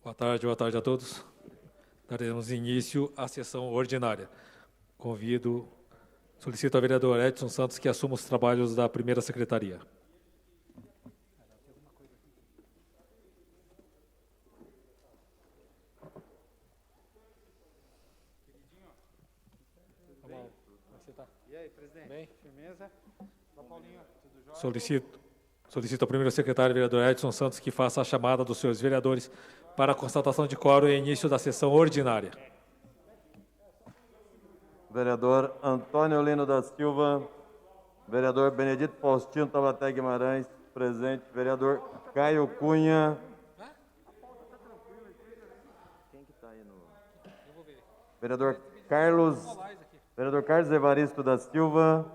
Boa tarde a todos. Daremos início à sessão ordinária. Solicito ao vereador Edson Santos que assuma os trabalhos da primeira secretaria. E aí, presidente? Bem? Firmeza? Só Paulinho, tudo jóia? Solicito ao primeiro secretário, vereador Edson Santos, que faça a chamada dos senhores vereadores para a constatação de quórum e início da sessão ordinária. Vereador Antônio Lino da Silva, vereador Benedito Faustino Taubaté Guimarães, presente. Vereador Caio Cunha. Quem que está aí no... Vereador Carlos Evaristo da Silva.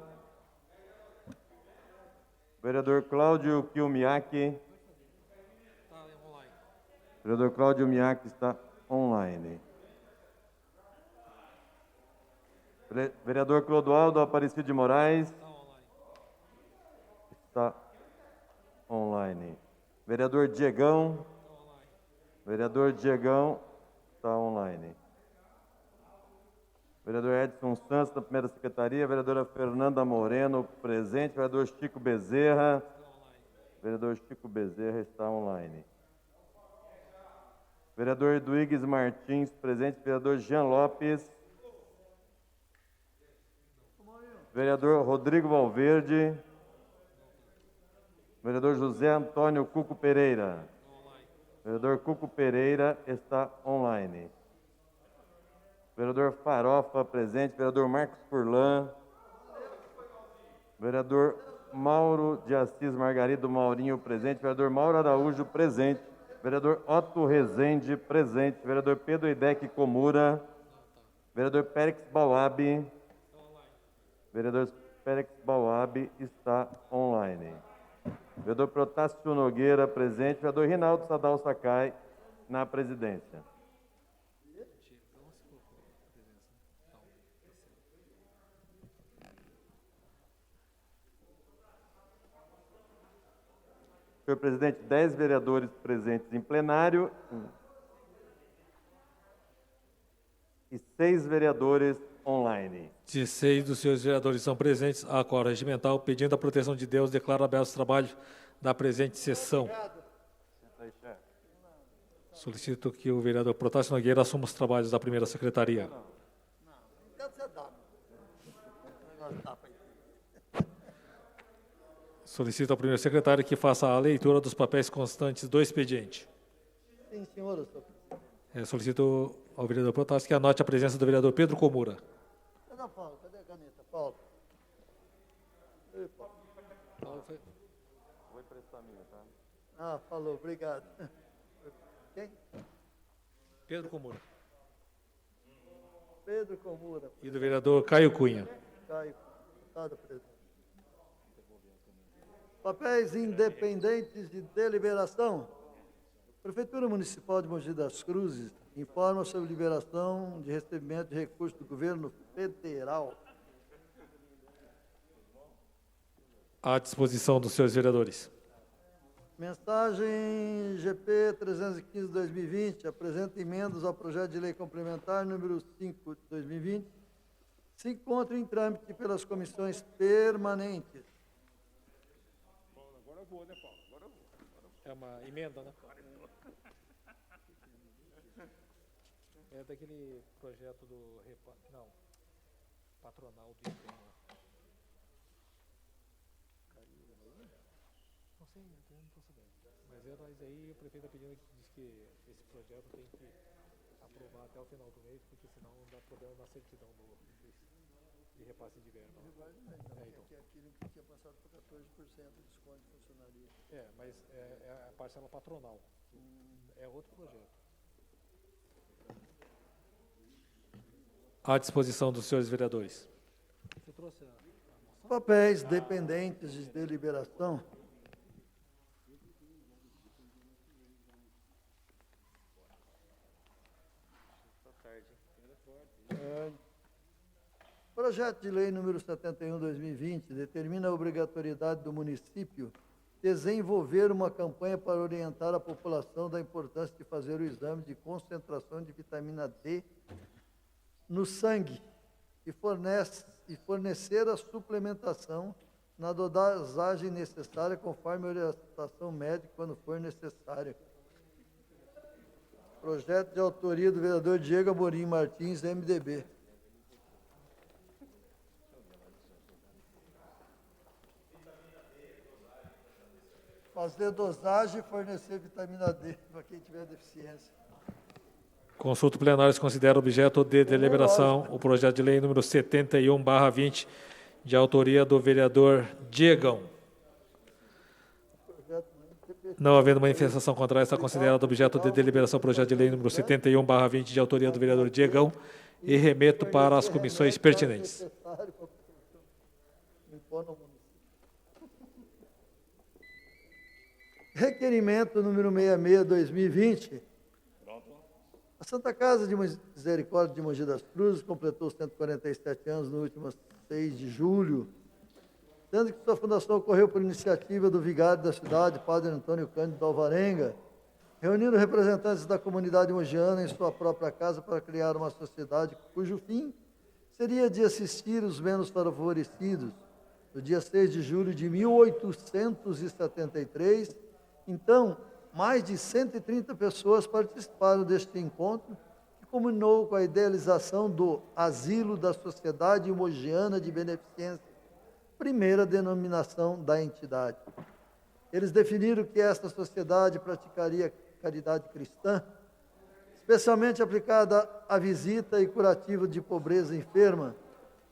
Vereador Cláudio Kilmiaki. Vereador Cláudio Miaki está online. Vereador Clodoaldo Aparecido de Moraes. Está online. Vereador Diegão. Vereador Diegão está online. Vereador Edson Santos, da primeira secretaria. Vereadora Fernanda Moreno, presente. Vereador Chico Bezerra. Vereador Chico Bezerra está online. Vereador Eduígues Martins, presente. Vereador Jean Lopes. Vereador Rodrigo Valverde. Vereador José Antônio Cuco Pereira. Vereador Cuco Pereira está online. Vereador Farofa, presente. Vereador Marcos Furlan. Vereador Mauro de Assis Margarido Maurinho, presente. Vereador Mauro Araújo, presente. Vereador Otto Rezende, presente. Vereador Pedro Idec Comura. Vereador Périx Bauab. Vereador Périx Bauab está online. Vereador Protásio Nogueira, presente. Vereador Rinaldo Sadal Sakai, na presidência. Senhor presidente, 10 vereadores presentes em plenário e 6 vereadores online. 16 dos senhores vereadores são presentes à quórum regimental, pedindo a proteção de Deus, declaro abertos os trabalhos da presente sessão. Solicito que o vereador Protásio Nogueira assuma os trabalhos da primeira secretaria. Solicito ao primeiro secretário que faça a leitura dos papéis constantes do expediente. Sim, senhor. Solicito ao vereador Protásio que anote a presença do vereador Pedro Comura. Cadê a Paulo? Cadê a caneta? Paulo. Ei, Paulo. Vou emprestar a minha, tá? Ah, falou, obrigado. Quem? Pedro Comura. Pedro Comura. E do vereador Caio Cunha. Caio, deputado presidente. Papéis independentes de deliberação. Prefeitura Municipal de Mogi das Cruzes informa sobre liberação de recebimento de recursos do governo federal. À disposição dos senhores vereadores. Mensagem GP 315/2020 apresenta emendas ao projeto de lei complementar número 5 de 2020. Se encontra em trâmite pelas comissões permanentes. É uma emenda, né? É daquele projeto do... Não. Patronal do empenho. Não sei, eu não estou sabendo. Mas nós aí, o prefeito está pedindo, diz que esse projeto tem que aprovar até o final do mês, porque senão não dá problema na certidão de repasse de verba. Então. Que aquilo que tinha passado por 14% de desconto de funcionaria. Mas é a parcela patronal. É outro projeto. À disposição dos senhores vereadores. Você trouxe a moção? Papéis dependentes de deliberação. Projeto de lei número 71/2020 determina a obrigatoriedade do município desenvolver uma campanha para orientar a população da importância de fazer o exame de concentração de vitamina D no sangue e fornecer a suplementação na dosagem necessária, conforme a orientação médica, quando for necessário. Projeto de autoria do vereador Diego Amorim Martins, MDB. Fazer dosagem e fornecer vitamina D para quem tiver deficiência. Consulta plenária se considera objeto de deliberação o projeto de lei número 71/20, de autoria do vereador Diegão. Não havendo manifestação contrária, está considerado objeto de deliberação o projeto de lei número 71/20, de autoria do vereador Diegão, e remeto para as comissões pertinentes. Requerimento número 66/2020. A Santa Casa de Misericórdia de Mogi das Cruzes completou 147 anos no último 6 de julho, sendo que sua fundação ocorreu por iniciativa do vigário da cidade, Padre Antônio Cândido Alvarenga, reunindo representantes da comunidade mogiana em sua própria casa para criar uma sociedade cujo fim seria de assistir os menos favorecidos. No dia 6 de julho de 1873, então, mais de 130 pessoas participaram deste encontro, que culminou com a idealização do Asilo da Sociedade Mogiana de Beneficência, primeira denominação da entidade. Eles definiram que esta sociedade praticaria caridade cristã, especialmente aplicada à visita e curativo de pobreza enferma.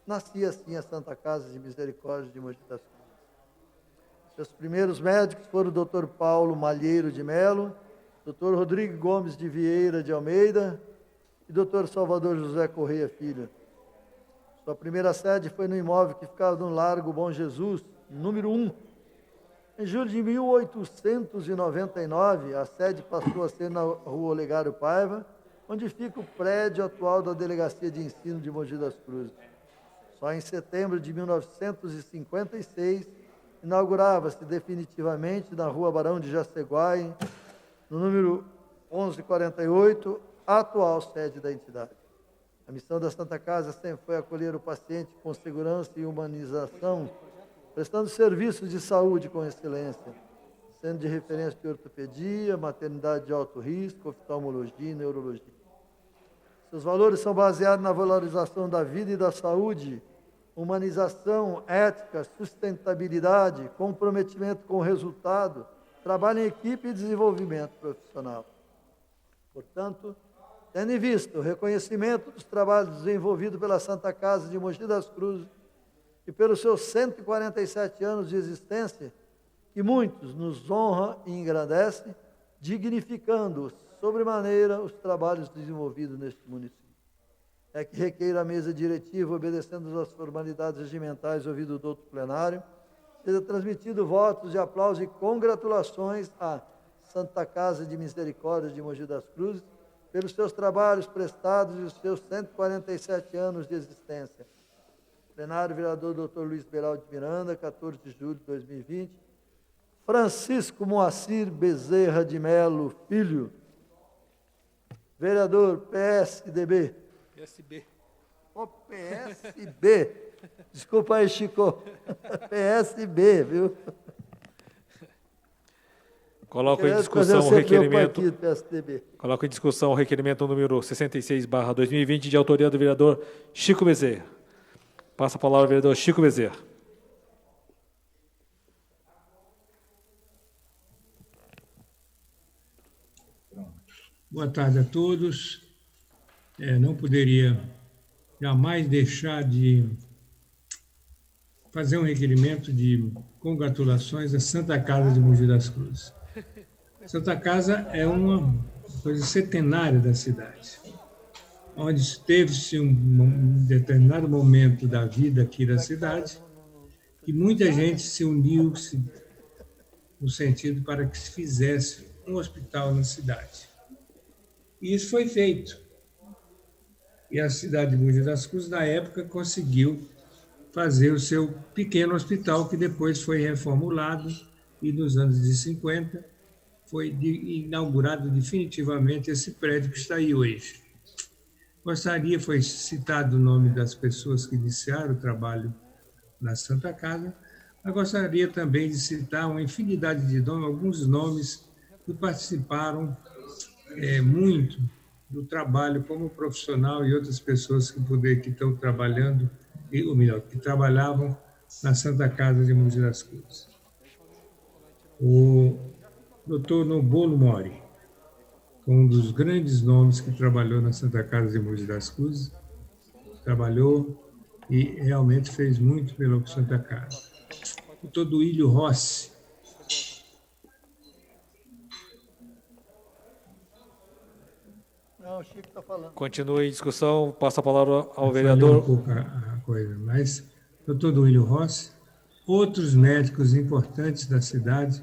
Nascia assim a Santa Casa de Misericórdia de Mogi das Cruzes. Seus primeiros médicos foram o Dr. Paulo Malheiro de Melo, Dr. Rodrigo Gomes de Vieira de Almeida e Dr. Salvador José Correia Filho. Sua primeira sede foi no imóvel que ficava no Largo Bom Jesus, número 1. Em julho de 1899, a sede passou a ser na Rua Olegário Paiva, onde fica o prédio atual da Delegacia de Ensino de Mogi das Cruzes. Só em setembro de 1956, inaugurava-se definitivamente na Rua Barão de Jaceguai, no número 1148, a atual sede da entidade. A missão da Santa Casa sempre foi acolher o paciente com segurança e humanização, prestando serviços de saúde com excelência, sendo de referência de ortopedia, maternidade de alto risco, oftalmologia e neurologia. Seus valores são baseados na valorização da vida e da saúde, humanização, ética, sustentabilidade, comprometimento com o resultado, trabalho em equipe e desenvolvimento profissional. Portanto, tendo em vista o reconhecimento dos trabalhos desenvolvidos pela Santa Casa de Mogi das Cruzes e pelos seus 147 anos de existência, que muitos nos honra e engrandece, dignificando sobremaneira os trabalhos desenvolvidos neste município. É que requeira a mesa diretiva, obedecendo às formalidades regimentais ouvido do outro plenário, seja transmitido votos de aplauso e congratulações à Santa Casa de Misericórdia de Mogi das Cruzes pelos seus trabalhos prestados e os seus 147 anos de existência. Plenário, vereador Dr. Luiz Beraldo de Miranda, 14 de julho de 2020. Francisco Moacir Bezerra de Melo Filho, vereador PSDB. PSB. O PSB. Desculpa aí, Chico. PSB, viu? Coloco em discussão o requerimento. PSDB. Coloco em discussão o requerimento número 66/2020, de autoria do vereador Chico Bezerra. Passa a palavra ao vereador Chico Bezerra. Boa tarde a todos. Não poderia jamais deixar de fazer um requerimento de congratulações à Santa Casa de Mogi das Cruzes. Santa Casa é uma coisa centenária da cidade, onde teve-se um determinado momento da vida aqui da cidade que muita gente se uniu no sentido para que se fizesse um hospital na cidade. E isso foi feito. E a cidade de Mogi das Cruzes, na época, conseguiu fazer o seu pequeno hospital, que depois foi reformulado e nos anos de 50 foi inaugurado definitivamente esse prédio que está aí hoje. Gostaria, foi citado o nome das pessoas que iniciaram o trabalho na Santa Casa, mas gostaria também de citar uma infinidade de nomes, alguns nomes que participaram muito do trabalho como profissional e outras pessoas que estão trabalhando, ou melhor, que trabalhavam na Santa Casa de Mogi das Cruzes. O Dr. Nobolo Mori, um dos grandes nomes que trabalhou na Santa Casa de Mogi das Cruzes, trabalhou e realmente fez muito pela Santa Casa. O Dr. Duílio Rossi, Não, o Chico está falando. Continue a discussão, passa a palavra ao falei vereador. um pouco a coisa, mas o Dr. Duílio Rossi, outros médicos importantes da cidade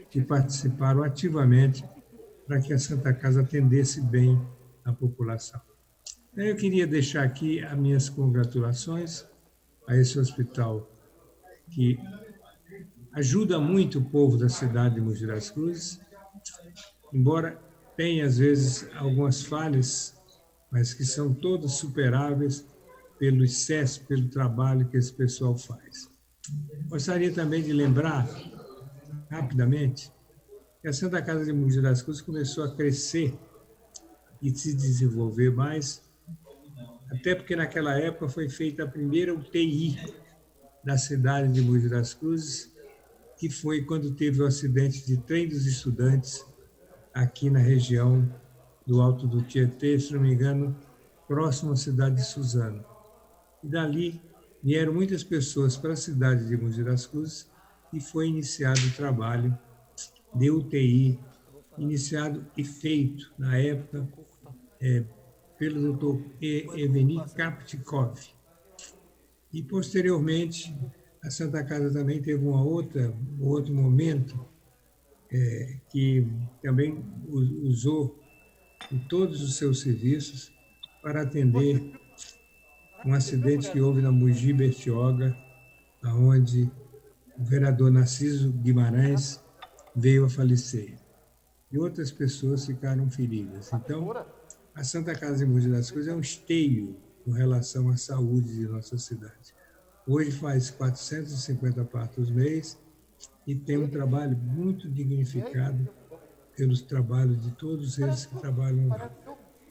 que participaram ativamente para que a Santa Casa atendesse bem a população. Eu queria deixar aqui as minhas congratulações a esse hospital que ajuda muito o povo da cidade de Mogi das Cruzes, embora tenha, às vezes, algumas falhas, mas que são todas superáveis pelo excesso, pelo trabalho que esse pessoal faz. Gostaria também de lembrar, rapidamente, que a Santa Casa de Mogi das Cruzes começou a crescer e se desenvolver mais, até porque naquela época foi feita a primeira UTI da cidade de Mogi das Cruzes, que foi quando teve o acidente de trem dos estudantes aqui na região do Alto do Tietê, se não me engano, próximo à cidade de Suzano. E dali vieram muitas pessoas para a cidade de Mogi das Cruzes e foi iniciado o trabalho de UTI, iniciado e feito, na época, pelo Dr. Eveni Kaptikov. E, posteriormente, a Santa Casa também teve um outro momento que também usou todos os seus serviços para atender um acidente que houve na Mogi Bertioga, onde o vereador Narciso Guimarães veio a falecer. E outras pessoas ficaram feridas. Então, a Santa Casa de Mogi das Cruzes é um esteio com relação à saúde de nossa cidade. Hoje faz 450 partos mês e tem um trabalho muito dignificado pelos trabalhos de todos eles que trabalham lá.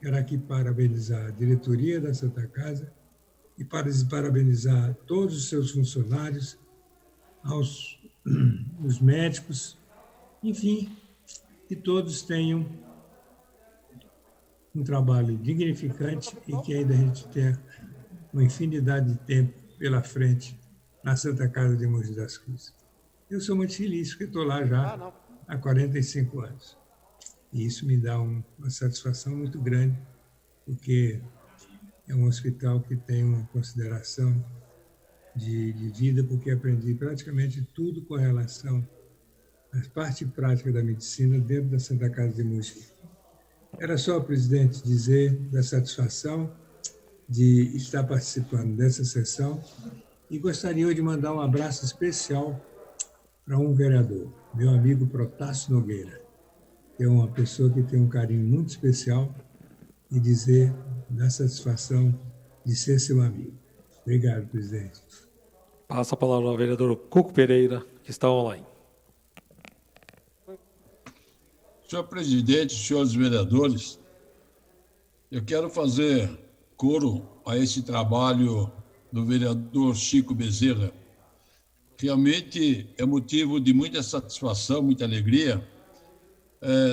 Quero aqui parabenizar a diretoria da Santa Casa e parabenizar todos os seus funcionários, os médicos, enfim, que todos tenham um trabalho dignificante e que ainda a gente tenha uma infinidade de tempo pela frente na Santa Casa de Mogi das Cruzes. Eu sou muito feliz porque estou lá já há 45 anos. E isso me dá uma satisfação muito grande, porque é um hospital que tem uma consideração de vida, porque aprendi praticamente tudo com relação à parte prática da medicina dentro da Santa Casa de Mogi. Era só, presidente, dizer da satisfação de estar participando dessa sessão e gostaria de mandar um abraço especial para um vereador, meu amigo Protássio Nogueira, que é uma pessoa que tem um carinho muito especial, e dizer da satisfação de ser seu amigo. Obrigado, presidente. Passa a palavra ao vereador Cuco Pereira, que está online. Senhor presidente, senhores vereadores, eu quero fazer coro a esse trabalho do vereador Chico Bezerra. Realmente é motivo de muita satisfação, muita alegria,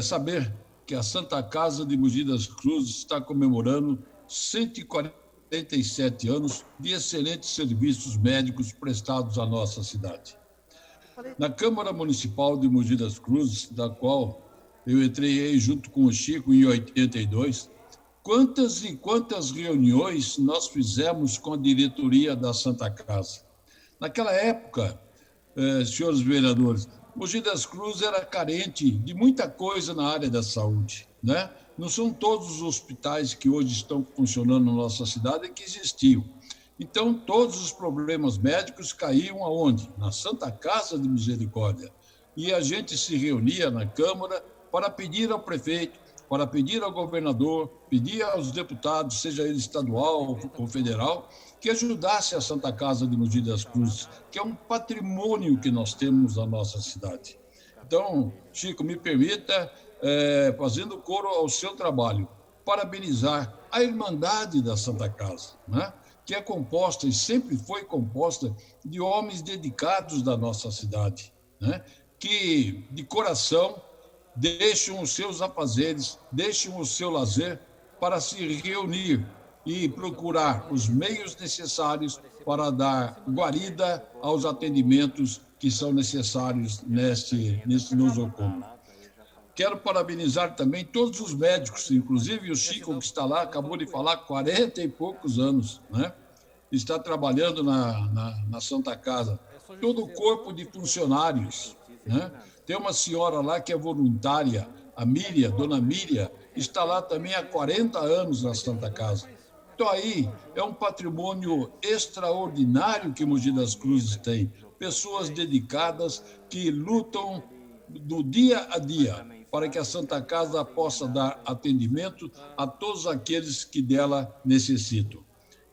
saber que a Santa Casa de Mogi das Cruzes está comemorando 147 anos de excelentes serviços médicos prestados à nossa cidade. Na Câmara Municipal de Mogi das Cruzes, da qual eu entrei junto com o Chico em 82, quantas e quantas reuniões nós fizemos com a diretoria da Santa Casa. Naquela época, senhores vereadores, Mogi das Cruzes era carente de muita coisa na área da saúde, né? Não são todos os hospitais que hoje estão funcionando na nossa cidade que existiam. Então, todos os problemas médicos caíam aonde? Na Santa Casa de Misericórdia. e a gente se reunia na Câmara para pedir ao prefeito, para pedir ao governador, pedir aos deputados, seja ele estadual ou federal, que ajudasse a Santa Casa de Mogi das Cruzes, que é um patrimônio que nós temos na nossa cidade. Então, Chico, me permita, fazendo coro ao seu trabalho, parabenizar a Irmandade da Santa Casa, né? Que é composta e sempre foi composta de homens dedicados da nossa cidade, né? Que, de coração, deixam os seus afazeres, deixam o seu lazer para se reunir e procurar os meios necessários para dar guarida aos atendimentos que são necessários neste nosocômio. Quero parabenizar também todos os médicos, inclusive o Chico, que está lá, acabou de falar, 40 e poucos anos, né? Está trabalhando na Santa Casa. Todo o corpo de funcionários, né? Tem uma senhora lá que é voluntária, a Miriam, dona Miriam, está lá também há 40 anos na Santa Casa. Então aí é um patrimônio extraordinário que Mogi das Cruzes tem. Pessoas dedicadas que lutam do dia a dia para que a Santa Casa possa dar atendimento a todos aqueles que dela necessitam.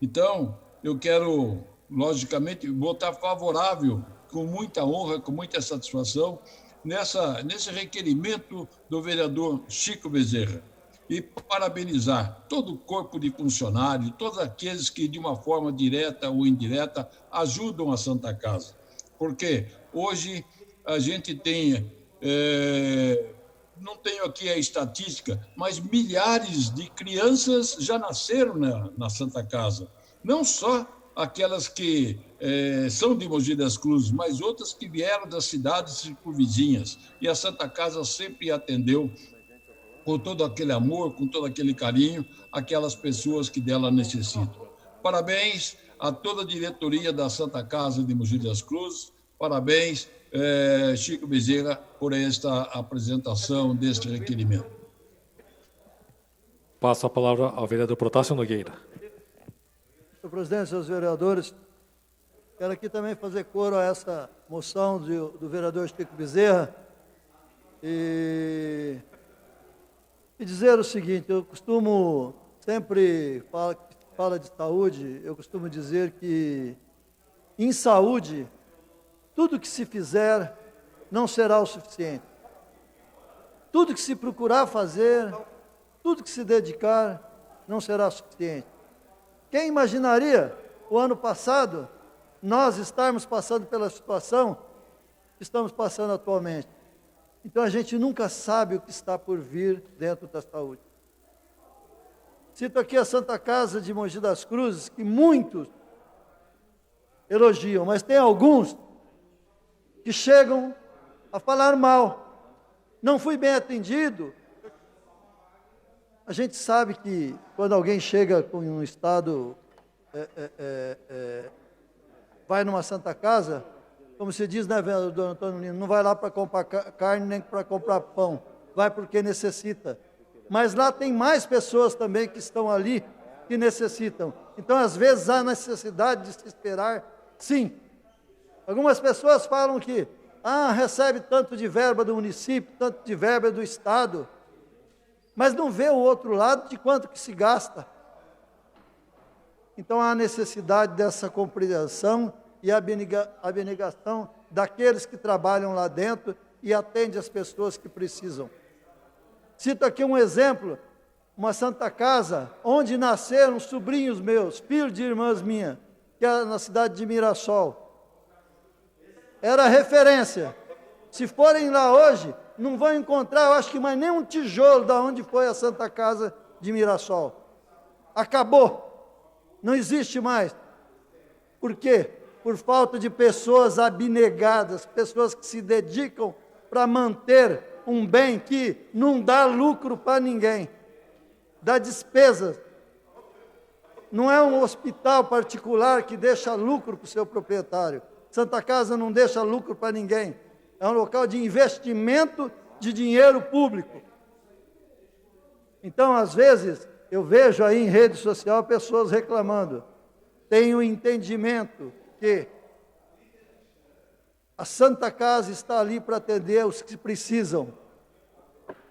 Então, eu quero, logicamente, votar favorável, com muita honra, com muita satisfação, nesse requerimento do vereador Chico Bezerra. E parabenizar todo o corpo de funcionários, todos aqueles que, de uma forma direta ou indireta, ajudam a Santa Casa. Porque hoje a gente tem, não tenho aqui a estatística, mas milhares de crianças já nasceram na Santa Casa. Não só aquelas que são de Mogi das Cruzes, mas outras que vieram das cidades circunvizinhas. E a Santa Casa sempre atendeu com todo aquele amor, com todo aquele carinho, aquelas pessoas que dela necessitam. Parabéns a toda a diretoria da Santa Casa de Mogi das Cruzes, parabéns, Chico Bezerra, por esta apresentação deste requerimento. Passo a palavra ao vereador Protásio Nogueira. Senhor presidente, senhores vereadores, quero aqui também fazer coro a essa moção do vereador Chico Bezerra e dizer o seguinte: eu costumo, sempre fala de saúde, eu costumo dizer que em saúde, tudo que se fizer não será o suficiente. Tudo que se procurar fazer, tudo que se dedicar, não será suficiente. Quem imaginaria, o ano passado, nós estarmos passando pela situação que estamos passando atualmente? Então, a gente nunca sabe o que está por vir dentro da saúde. Cito aqui a Santa Casa de Mogi das Cruzes, que muitos elogiam, mas tem alguns que chegam a falar mal. Não fui bem atendido. A gente sabe que quando alguém chega com um estado, vai numa Santa Casa, como se diz, né, vereador Antônio Lino, não vai lá para comprar carne nem para comprar pão, vai porque necessita. Mas lá tem mais pessoas também que estão ali que necessitam. Então, às vezes, há necessidade de se esperar, sim. Algumas pessoas falam que recebe tanto de verba do município, tanto de verba do Estado, mas não vê o outro lado de quanto que se gasta. Então, há necessidade dessa compreensão e abnegação daqueles que trabalham lá dentro e atendem as pessoas que precisam. Cito aqui um exemplo, uma Santa Casa, onde nasceram sobrinhos meus, filhos de irmãs minhas, que é na cidade de Mirassol. Era referência. Se forem lá hoje, não vão encontrar, eu acho que mais nem um tijolo de onde foi a Santa Casa de Mirassol. Acabou. Não existe mais. Por quê? Por falta de pessoas abnegadas, pessoas que se dedicam para manter um bem que não dá lucro para ninguém, dá despesas. Não é um hospital particular que deixa lucro para o seu proprietário. Santa Casa não deixa lucro para ninguém. É um local de investimento de dinheiro público. Então, às vezes, eu vejo aí em rede social pessoas reclamando. Tenho entendimento que A Santa Casa está ali para atender os que precisam.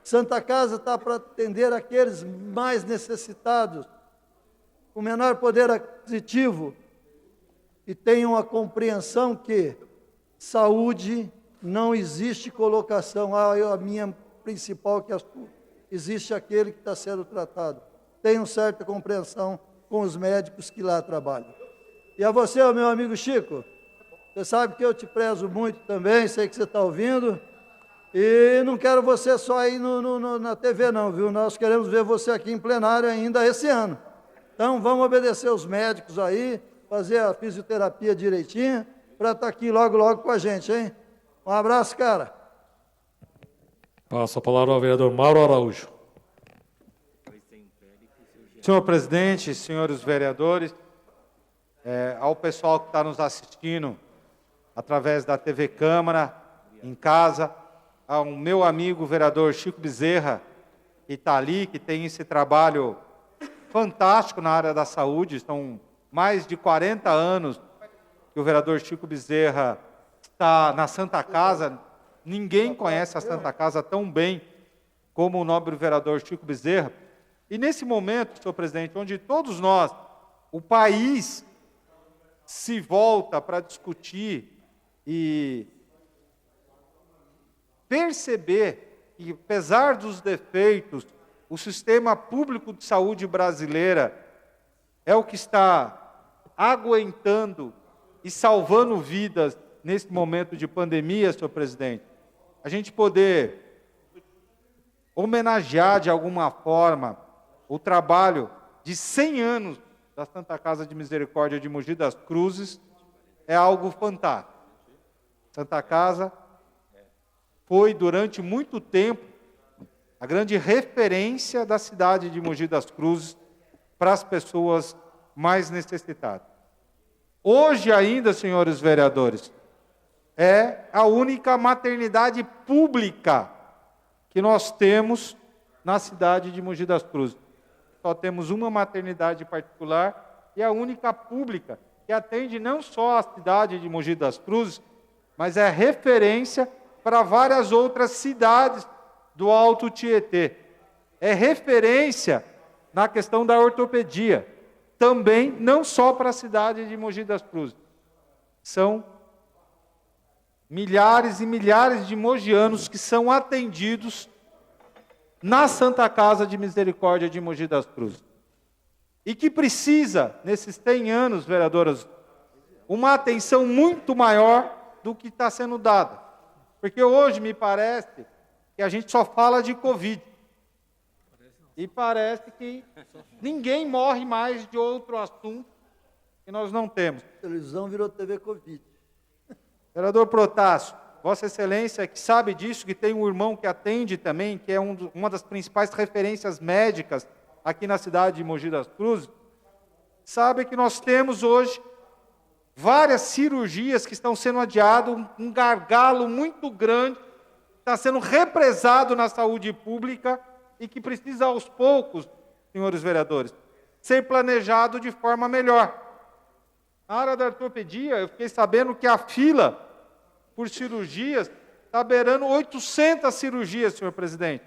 Santa Casa está para atender aqueles mais necessitados, com menor poder aquisitivo, e tenham a compreensão que saúde não existe colocação, a minha principal que a sua. Existe aquele que está sendo tratado. Tenham certa compreensão com os médicos que lá trabalham. E a você, meu amigo Chico, você sabe que eu te prezo muito também, sei que você está ouvindo, e não quero você só aí na TV não, viu? Nós queremos ver você aqui em plenário ainda esse ano. Então vamos obedecer os médicos aí, fazer a fisioterapia direitinho, para estar aqui logo, logo com a gente, hein? Um abraço, cara. Passo a palavra ao vereador Mauro Araújo. Senhor presidente, senhores vereadores, ao pessoal que está nos assistindo através da TV Câmara, em casa, ao meu amigo vereador Chico Bezerra, que está ali, que tem esse trabalho fantástico na área da saúde, são mais de 40 anos que o vereador Chico Bezerra está na Santa Casa. Ninguém conhece a Santa Casa tão bem como o nobre vereador Chico Bezerra. E nesse momento, senhor presidente, onde todos nós, o país, se volta para discutir e perceber que, apesar dos defeitos, o sistema público de saúde brasileira é o que está aguentando e salvando vidas nesse momento de pandemia, senhor presidente. A gente poder homenagear de alguma forma o trabalho de 100 anos da Santa Casa de Misericórdia de Mogi das Cruzes é algo fantástico. Santa Casa foi, durante muito tempo, a grande referência da cidade de Mogi das Cruzes para as pessoas mais necessitadas. Hoje ainda, senhores vereadores, é a única maternidade pública que nós temos na cidade de Mogi das Cruzes. Só temos uma maternidade particular e a única pública que atende não só a cidade de Mogi das Cruzes, mas é referência para várias outras cidades do Alto Tietê. É referência na questão da ortopedia, também não só para a cidade de Mogi das Cruzes. São milhares e milhares de mogianos que são atendidos na Santa Casa de Misericórdia de Mogi das Cruzes. E que precisa, nesses 100 anos, vereadoras, uma atenção muito maior do que está sendo dada. Porque hoje me parece que a gente só fala de Covid. E parece que ninguém morre mais de outro assunto que nós não temos. A televisão virou TV Covid. Vereador Protásio, Vossa Excelência, que sabe disso, que tem um irmão que atende também, que é uma das principais referências médicas aqui na cidade de Mogi das Cruzes, sabe que nós temos hoje várias cirurgias que estão sendo adiadas, um gargalo muito grande, está sendo represado na saúde pública e que precisa aos poucos, senhores vereadores, ser planejado de forma melhor. Na área da ortopedia, eu fiquei sabendo que a fila por cirurgias está beirando 800 cirurgias, senhor presidente.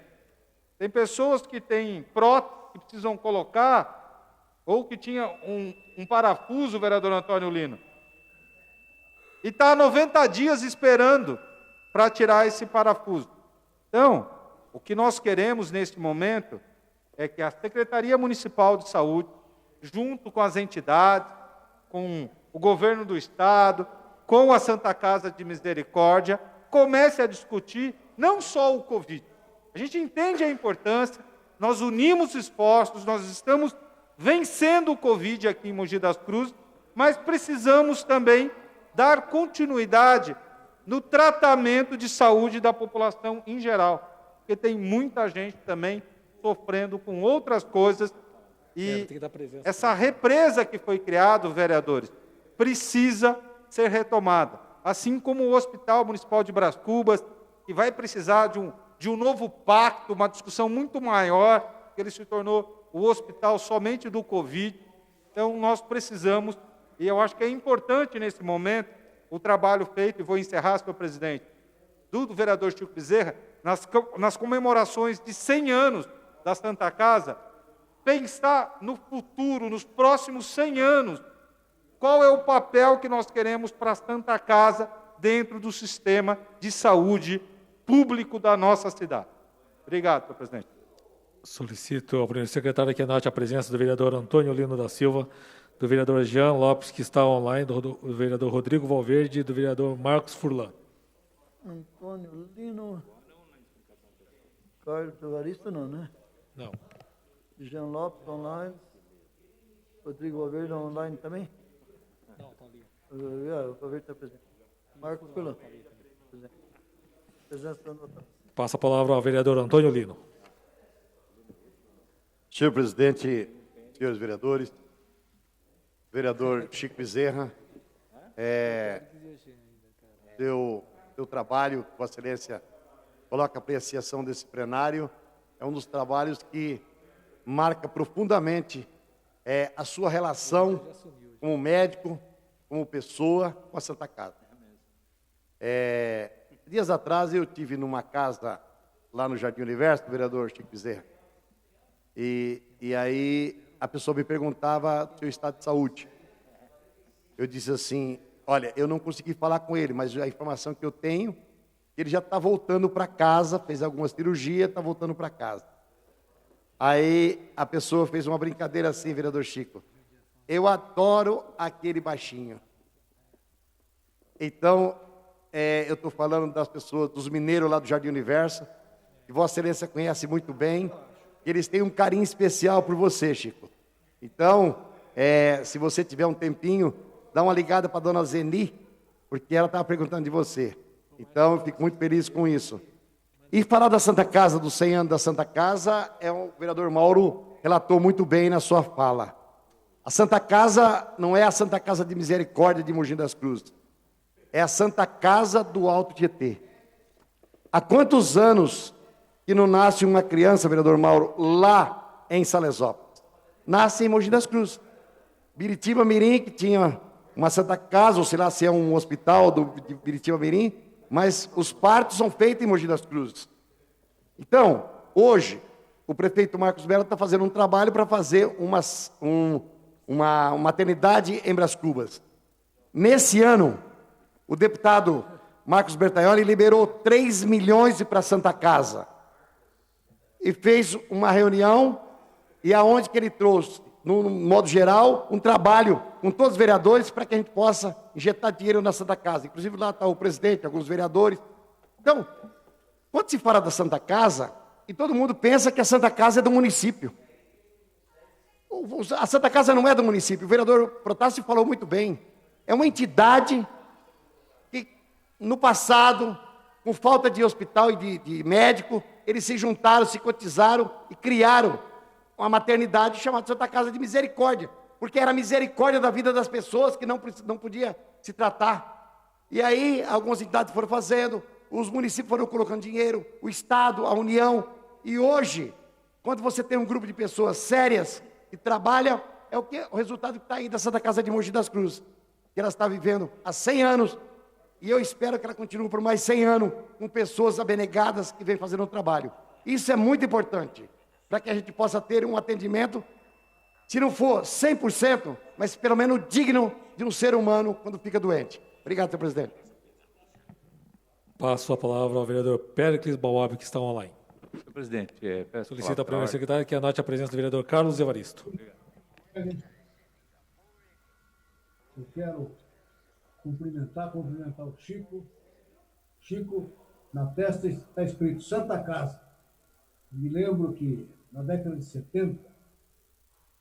Tem pessoas que têm prótese que precisam colocar, ou que tinha um parafuso, vereador Antônio Lino, e está há 90 dias esperando para tirar esse parafuso. Então, o que nós queremos neste momento é que a Secretaria Municipal de Saúde, junto com as entidades, com o governo do Estado, com a Santa Casa de Misericórdia, comece a discutir não só o Covid. A gente entende a importância, nós unimos esforços, nós estamos vencendo o Covid aqui em Mogi das Cruzes, mas precisamos também dar continuidade no tratamento de saúde da população em geral, porque tem muita gente também sofrendo com outras coisas e essa represa que foi criada, vereadores, precisa ser retomada, assim como o Hospital Municipal de Brás Cubas, que vai precisar de um novo pacto, uma discussão muito maior, que ele se tornou o hospital somente do Covid. Então, nós precisamos, e eu acho que é importante nesse momento, o trabalho feito, e vou encerrar, senhor presidente, do vereador Chico Bezerra, nas comemorações de 100 anos da Santa Casa, pensar no futuro, nos próximos 100 anos, qual é o papel que nós queremos para a Santa Casa dentro do sistema de saúde público da nossa cidade. Obrigado, senhor presidente. Solicito ao primeiro secretário que anote a presença do vereador Antônio Lino da Silva, do vereador Jean Lopes, que está online, do vereador Rodrigo Valverde e do vereador Marcos Furlan. Antônio Lino. Carlos Evaristo não, né? Não. Jean Lopes online. Rodrigo Valverde online também? Não, está ali. O Valverde está presente. Marcos Furlan. Presença anotada. Passa a palavra ao vereador Antônio Lino. Senhor presidente, senhores vereadores, vereador Chico Bezerra, seu trabalho, Vossa Excelência coloca a apreciação desse plenário, é um dos trabalhos que marca profundamente a sua relação como médico, como pessoa, com a Santa Casa. Dias atrás eu tive numa casa lá no Jardim Universo, vereador Chico Bezerra, e aí a pessoa me perguntava do seu estado de saúde. Eu disse assim, olha, eu não consegui falar com ele, mas a informação que eu tenho, ele já está voltando para casa, fez alguma cirurgia, está voltando para casa. Aí a pessoa fez uma brincadeira assim, vereador Chico, eu adoro aquele baixinho. Então, eu estou falando das pessoas, dos mineiros lá do Jardim Universo, que Vossa Excelência conhece muito bem, eles têm um carinho especial por você, Chico. Então, se você tiver um tempinho, dá uma ligada para a dona Zeni, porque ela estava perguntando de você. Então, eu fico muito feliz com isso. E falar da Santa Casa, dos 100 anos da Santa Casa, o vereador Mauro relatou muito bem na sua fala. A Santa Casa não é a Santa Casa de Misericórdia de Mogi das Cruzes, é a Santa Casa do Alto Tietê. Há quantos anos que não nasce uma criança, vereador Mauro, lá em Salesópolis? Nasce em Mogi das Cruzes. Biritiba Mirim, que tinha uma Santa Casa, ou sei lá se é um hospital de Biritiba Mirim, mas os partos são feitos em Mogi das Cruzes. Então, hoje, o prefeito Marcos Mello está fazendo um trabalho para fazer uma maternidade em Brás Cubas. Nesse ano, o deputado Marcos Bertaioli liberou 3 milhões para a Santa Casa. E fez uma reunião, e aonde que ele trouxe, no modo geral, um trabalho com todos os vereadores para que a gente possa injetar dinheiro na Santa Casa. Inclusive lá está o presidente, alguns vereadores. Então, quando se fala da Santa Casa, e todo mundo pensa que a Santa Casa é do município. A Santa Casa não é do município, o vereador Protásio falou muito bem. É uma entidade que, no passado, com falta de hospital e de médico, eles se juntaram, se cotizaram e criaram uma maternidade chamada Santa Casa de Misericórdia, porque era a misericórdia da vida das pessoas que não podia se tratar. E aí, algumas entidades foram fazendo, os municípios foram colocando dinheiro, o Estado, a União, e hoje, quando você tem um grupo de pessoas sérias que trabalham, o resultado que está aí da Santa Casa de Mogi das Cruzes, que ela está vivendo há 100 anos, e eu espero que ela continue por mais 100 anos, com pessoas abnegadas que vêm fazendo um trabalho. Isso é muito importante, para que a gente possa ter um atendimento, se não for 100%, mas pelo menos digno de um ser humano quando fica doente. Obrigado, senhor presidente. Passo a palavra ao vereador Péricles Bauab, que está online. Senhor presidente, peço Solicito ao primeiro secretário que anote a presença do vereador Carlos Evaristo. Eu quero cumprimentar o Chico. Chico, na testa está escrito Santa Casa. Me lembro que na década de 70,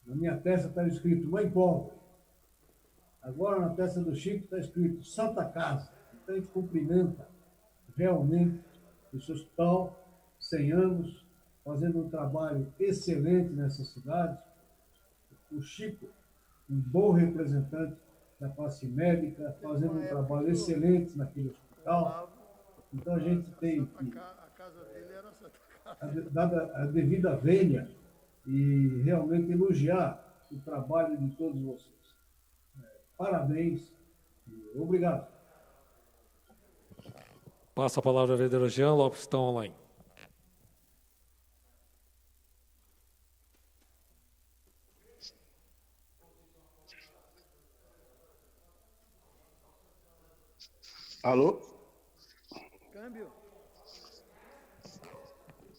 na minha testa estava escrito Mãe Pobre. Agora na testa do Chico está escrito Santa Casa. Então a gente cumprimenta realmente esse hospital, 100 anos, fazendo um trabalho excelente nessa cidade. O Chico, um bom representante da classe médica, fazendo um trabalho excelente naquele hospital. Então a gente tem que, dada a devida vênia, e realmente elogiar o trabalho de todos vocês. Parabéns e obrigado. Passa a palavra ao vereador Jean Lopes, está online. Alô?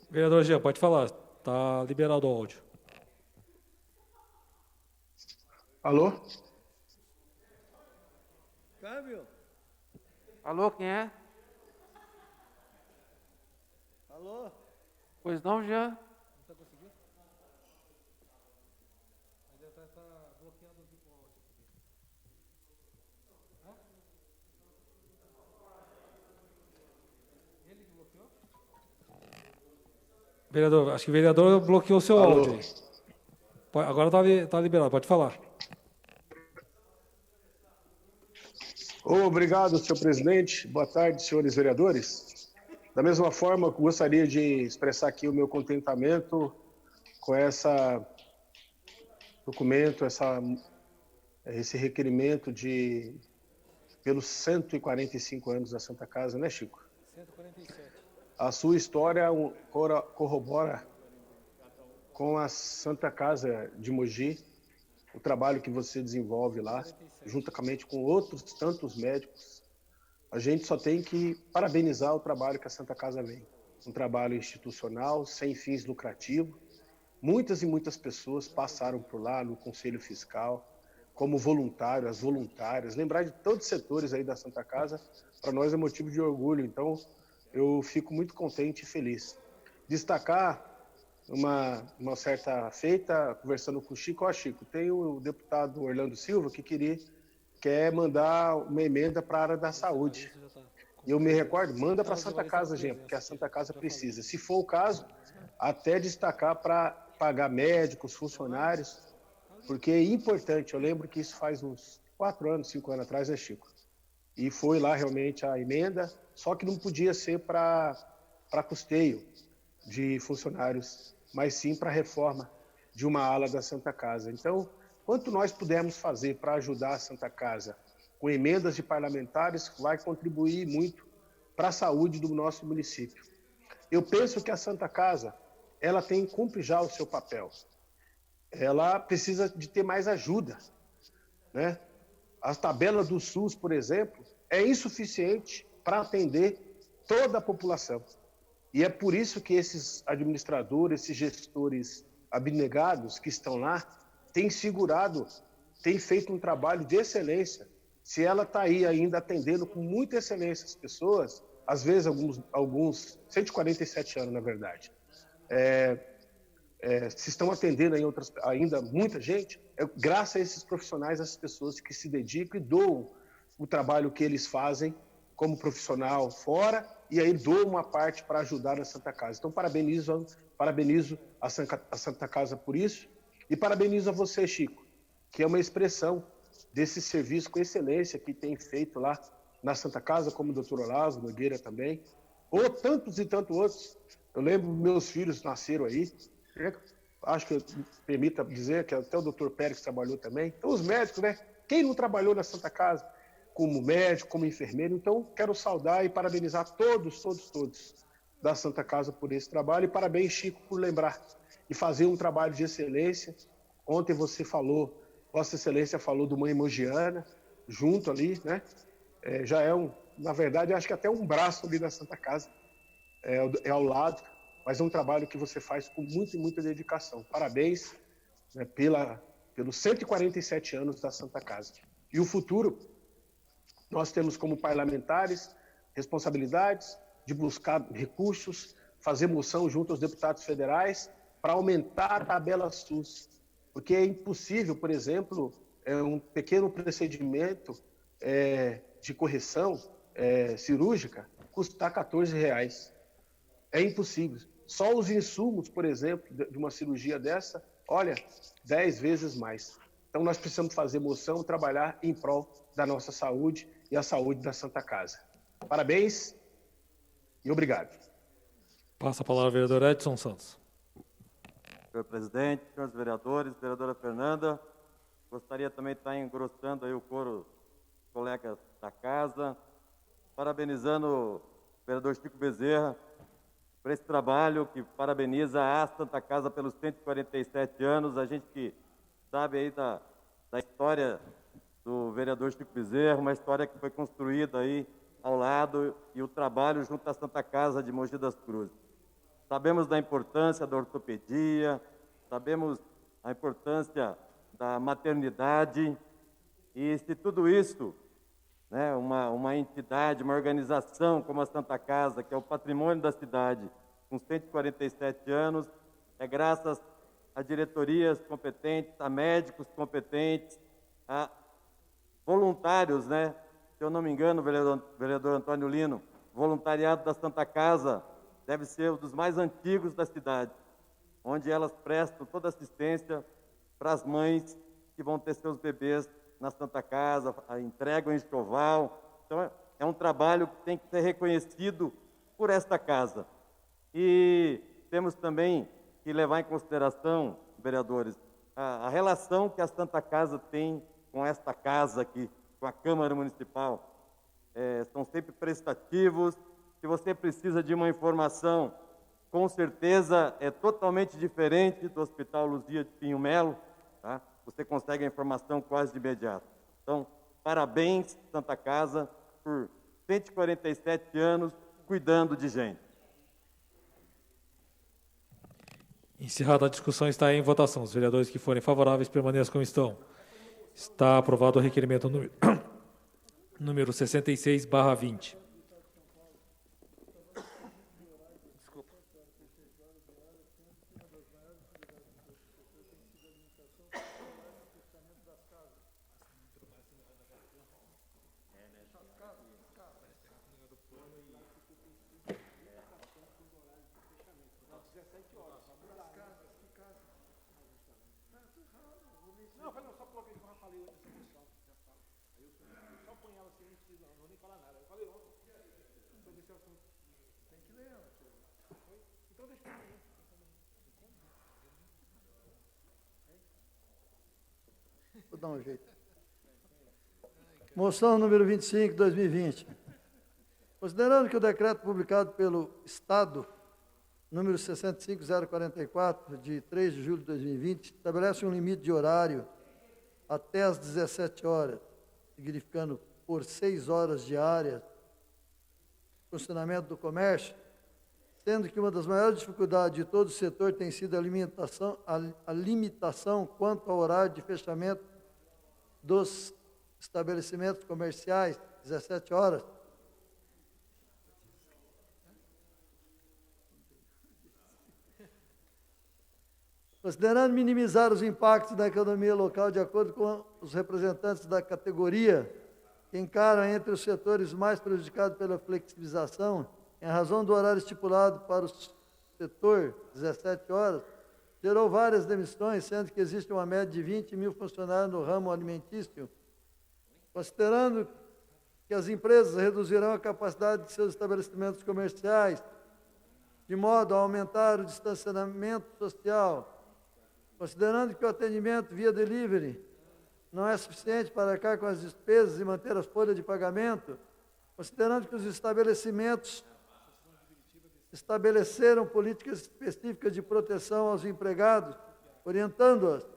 Vereador Jean, pode falar. Está liberado o áudio. Alô? Câmbio. Alô, quem é? Alô? Pois não, Jean? Não está conseguindo? Ainda está bloqueando o áudio. Ele que bloqueou? Vereador, acho que o vereador bloqueou o seu Alô? áudio aí. Agora está liberado, pode falar. Obrigado, senhor presidente. Boa tarde, senhores vereadores. Da mesma forma, gostaria de expressar aqui o meu contentamento com esse documento, esse requerimento pelos 145 anos da Santa Casa, né, Chico? 147. A sua história corrobora com a Santa Casa de Mogi, o trabalho que você desenvolve lá, juntamente com outros tantos médicos. A gente só tem que parabenizar o trabalho que a Santa Casa vem. Um trabalho institucional, sem fins lucrativos. Muitas e muitas pessoas passaram por lá no Conselho Fiscal, como voluntário, as voluntárias. Lembrar de todos os setores aí da Santa Casa, para nós é motivo de orgulho. Então, eu fico muito contente e feliz. Destacar uma certa feita, conversando com o Chico, Chico, tem o deputado Orlando Silva que quer mandar uma emenda para a área da saúde. E eu me recordo, manda para a Santa Casa, gente, porque a Santa Casa precisa. Se for o caso, até destacar para pagar médicos, funcionários, porque é importante. Eu lembro que isso faz uns 4 anos, 5 anos atrás, né, Chico? E foi lá realmente a emenda, só que não podia ser para custeio de funcionários, mas sim para a reforma de uma ala da Santa Casa. Então, quanto nós pudermos fazer para ajudar a Santa Casa com emendas de parlamentares, vai contribuir muito para a saúde do nosso município. Eu penso que a Santa Casa, ela cumpre já o seu papel. Ela precisa de ter mais ajuda, né? A tabela do SUS, por exemplo, é insuficiente para atender toda a população. E é por isso que esses administradores, esses gestores abnegados que estão lá, têm segurado, têm feito um trabalho de excelência. Se ela está aí ainda atendendo com muita excelência as pessoas, às vezes alguns 147 anos, na verdade, se estão atendendo ainda muita gente, graças a esses profissionais, essas pessoas que se dedicam e doam o trabalho que eles fazem como profissional fora, e aí doam uma parte para ajudar na Santa Casa. Então, parabenizo a Santa Casa por isso, e parabenizo a você, Chico, que é uma expressão desse serviço com excelência que tem feito lá na Santa Casa, como o doutor Olavo Nogueira também, ou tantos e tantos outros. Eu lembro, meus filhos nasceram aí, acho que permita dizer que até o doutor Pérez trabalhou também. Então, os médicos, né? Quem não trabalhou na Santa Casa como médico, como enfermeiro? Então, quero saudar e parabenizar todos da Santa Casa por esse trabalho. E parabéns, Chico, por lembrar e fazer um trabalho de excelência. Ontem você falou, Vossa Excelência falou do Mãe Mogiana, junto ali, né? Já na verdade, acho que até um braço ali da Santa Casa, é ao lado, mas é um trabalho que você faz com muita e muita dedicação. Parabéns, né, pelos 147 anos da Santa Casa. E o futuro, nós temos como parlamentares responsabilidades de buscar recursos, fazer moção junto aos deputados federais para aumentar a tabela SUS. Porque é impossível, por exemplo, um pequeno procedimento de correção cirúrgica custar R$14. É impossível. Só os insumos, por exemplo, de uma cirurgia dessa, olha, 10 vezes mais. Então nós precisamos fazer moção, trabalhar em prol da nossa saúde e a saúde da Santa Casa. Parabéns e obrigado. Passa a palavra ao vereador Edson Santos. Senhor presidente, senhores vereadores, vereadora Fernanda, gostaria também de estar engrossando aí o coro dos colegas da casa, parabenizando vereador Chico Bezerra, por esse trabalho que parabeniza a Santa Casa pelos 147 anos. A gente que sabe aí da história do vereador Chico Bezerra, uma história que foi construída aí ao lado, e o trabalho junto à Santa Casa de Mogi das Cruzes. Sabemos da importância da ortopedia, sabemos a importância da maternidade, e se tudo isso, né, uma entidade, uma organização como a Santa Casa, que é o patrimônio da cidade, com 147 anos, é graças a diretorias competentes, a médicos competentes, a voluntários, né? Se eu não me engano, vereador Antônio Lino, o voluntariado da Santa Casa deve ser um dos mais antigos da cidade, onde elas prestam toda assistência para as mães que vão ter seus bebês na Santa Casa, entregam enxoval. Então, é um trabalho que tem que ser reconhecido por esta casa. E temos também que levar em consideração, vereadores, a relação que a Santa Casa tem com esta casa aqui, com a Câmara Municipal. São sempre prestativos. Se você precisa de uma informação, com certeza é totalmente diferente do Hospital Luzia de Pinho Melo, tá? Você consegue a informação quase de imediato. Então, parabéns, Santa Casa, por 147 anos cuidando de gente. Encerrada a discussão, está em votação. Os vereadores que forem favoráveis permaneçam como estão. Está aprovado o requerimento número 66/20. Vou dar um jeito. Moção número 25, 2020. Considerando que o decreto publicado pelo Estado, número 65044, de 3 de julho de 2020, estabelece um limite de horário até às 17 horas, significando por 6 horas diárias, funcionamento do comércio, sendo que uma das maiores dificuldades de todo o setor tem sido a limitação quanto ao horário de fechamento dos estabelecimentos comerciais, 17 horas. Considerando minimizar os impactos da economia local, de acordo com os representantes da categoria, que encaram entre os setores mais prejudicados pela flexibilização, em razão do horário estipulado para o setor, 17 horas, gerou várias demissões, sendo que existe uma média de 20 mil funcionários no ramo alimentício. Considerando que as empresas reduzirão a capacidade de seus estabelecimentos comerciais, de modo a aumentar o distanciamento social, considerando que o atendimento via delivery não é suficiente para arcar com as despesas e manter as folhas de pagamento, considerando que os estabelecimentos estabeleceram políticas específicas de proteção aos empregados, orientando-as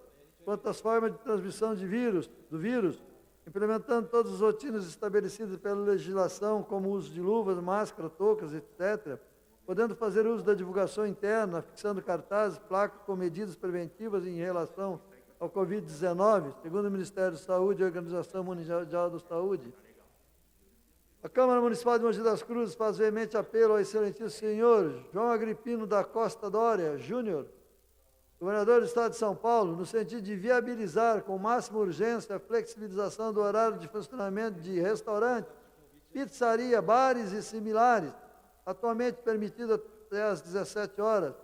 quanto às formas de transmissão do vírus, implementando todas as rotinas estabelecidas pela legislação, como o uso de luvas, máscara, toucas, etc., podendo fazer uso da divulgação interna, fixando cartazes, placas com medidas preventivas em relação ao Covid-19, segundo o Ministério da Saúde e a Organização Mundial da Saúde. A Câmara Municipal de Mogi das Cruzes faz veemente apelo ao excelentíssimo senhor João Agripino da Costa Dória Júnior, governador do Estado de São Paulo, no sentido de viabilizar com máxima urgência a flexibilização do horário de funcionamento de restaurantes, pizzaria, bares e similares, atualmente permitida até às 17 horas,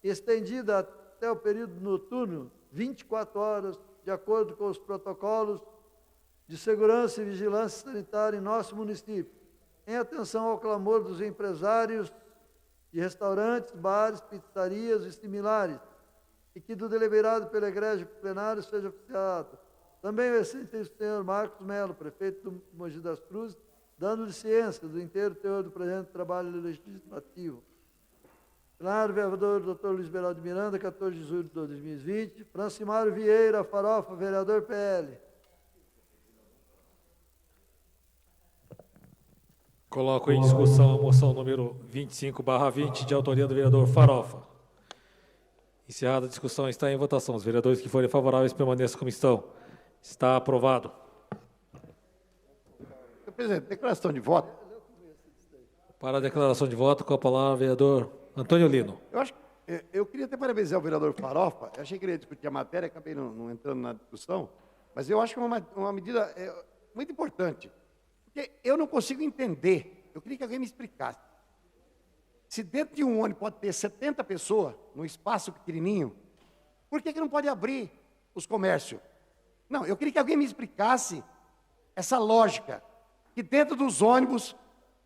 e estendida até o período noturno, 24 horas, de acordo com os protocolos de segurança e vigilância sanitária em nosso município, em atenção ao clamor dos empresários de restaurantes, bares, pizzarias e similares, e que do deliberado pelo egrégio plenário seja oficiado. Também o excelentíssimo senhor Marcos Melo, prefeito do Mogi das Cruzes, dando-lhe ciência do inteiro teor do presente trabalho legislativo. Plenário, vereador Dr. Luiz Beraldo de Miranda, 14 de julho de 2020. Francimário Vieira Farofa, vereador PL. Coloco em discussão a moção número 25/20, de autoria do vereador Farofa. Encerrada a discussão, está em votação. Os vereadores que forem favoráveis permaneçam como estão. Está aprovado. Senhor presidente, declaração de voto. Para a declaração de voto, com a palavra o vereador Antônio Lino. Eu queria até parabenizar o vereador Farofa. Eu achei que ele ia discutir a matéria, acabei não entrando na discussão. Mas eu acho que é uma medida muito importante. Porque eu não consigo entender. Eu queria que alguém me explicasse. Se dentro de um ônibus pode ter 70 pessoas, num espaço pequenininho, por que não pode abrir os comércios? Não, eu queria que alguém me explicasse essa lógica. Que dentro dos ônibus,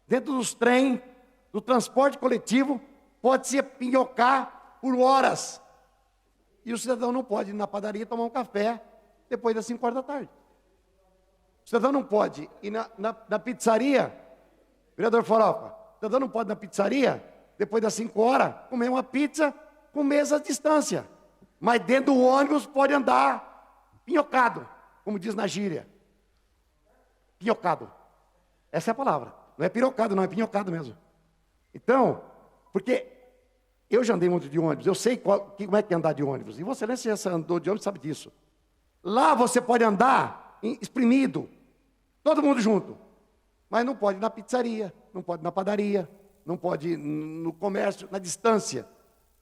dentro dos trens, do transporte coletivo, pode-se pinhocar por horas. E o cidadão não pode ir na padaria tomar um café depois das 5 horas da tarde. O cidadão não pode ir na pizzaria, vereador Farofa, o cidadão não pode ir na pizzaria, depois das 5 horas, comer uma pizza com mesa à distância. Mas dentro do ônibus pode andar pinhocado, como diz na gíria. Pinhocado. Essa é a palavra. Não é pirocado, não, é pinhocado mesmo. Então, porque eu já andei muito de ônibus, eu sei como é que é andar de ônibus. E Vossa Excelência já andou de ônibus, sabe disso. Lá você pode andar espremido, todo mundo junto. Mas não pode ir na pizzaria, não pode ir na padaria, não pode ir no comércio, na distância.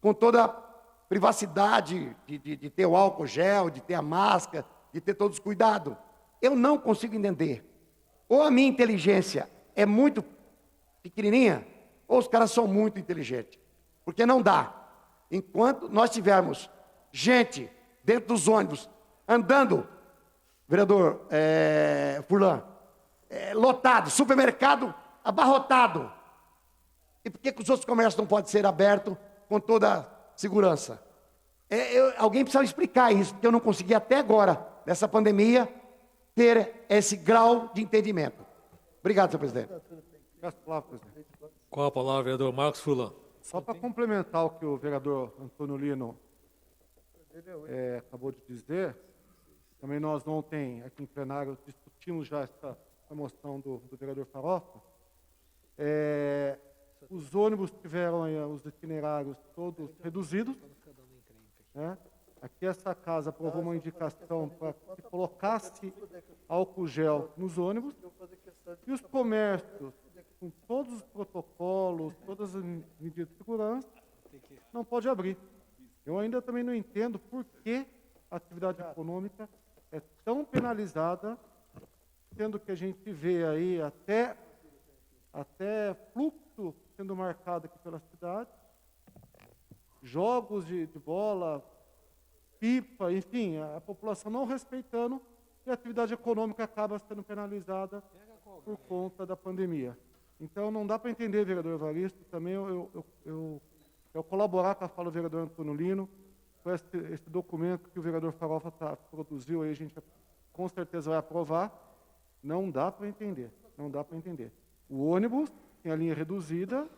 Com toda a privacidade de ter o álcool gel, de ter a máscara, de ter todos os cuidados. Eu não consigo entender. Ou a minha inteligência é muito pequenininha, ou os caras são muito inteligentes. Porque não dá. Enquanto nós tivermos gente dentro dos ônibus, andando, vereador Furlan, lotado, supermercado abarrotado. E por que os outros comércios não podem ser abertos com toda a segurança? Alguém precisa explicar isso, porque eu não consegui até agora, nessa pandemia, ter esse grau de entendimento. Obrigado, senhor presidente. Com a palavra, vereador Marcos Furlan. Só para complementar o que o vereador Antônio Lino acabou de dizer, também nós ontem, aqui em plenário, discutimos já essa moção do vereador Farofa. Os ônibus tiveram os itinerários todos reduzidos, né? Aqui essa casa aprovou uma indicação para que colocasse álcool gel nos ônibus, e os comércios, com todos os protocolos, todas as medidas de segurança, não pode abrir. Eu ainda também não entendo por que a atividade econômica é tão penalizada, sendo que a gente vê aí até fluxo sendo marcado aqui pela cidade, jogos de bola, pipa, enfim, a população não respeitando, e a atividade econômica acaba sendo penalizada por conta da pandemia. Então, não dá para entender, vereador Evaristo, também eu colaborar com a fala do vereador Antônio Lino, com esse documento que o vereador Farofa produziu, aí a gente com certeza vai aprovar. Não dá para entender, não dá para entender. O ônibus tem a linha reduzida,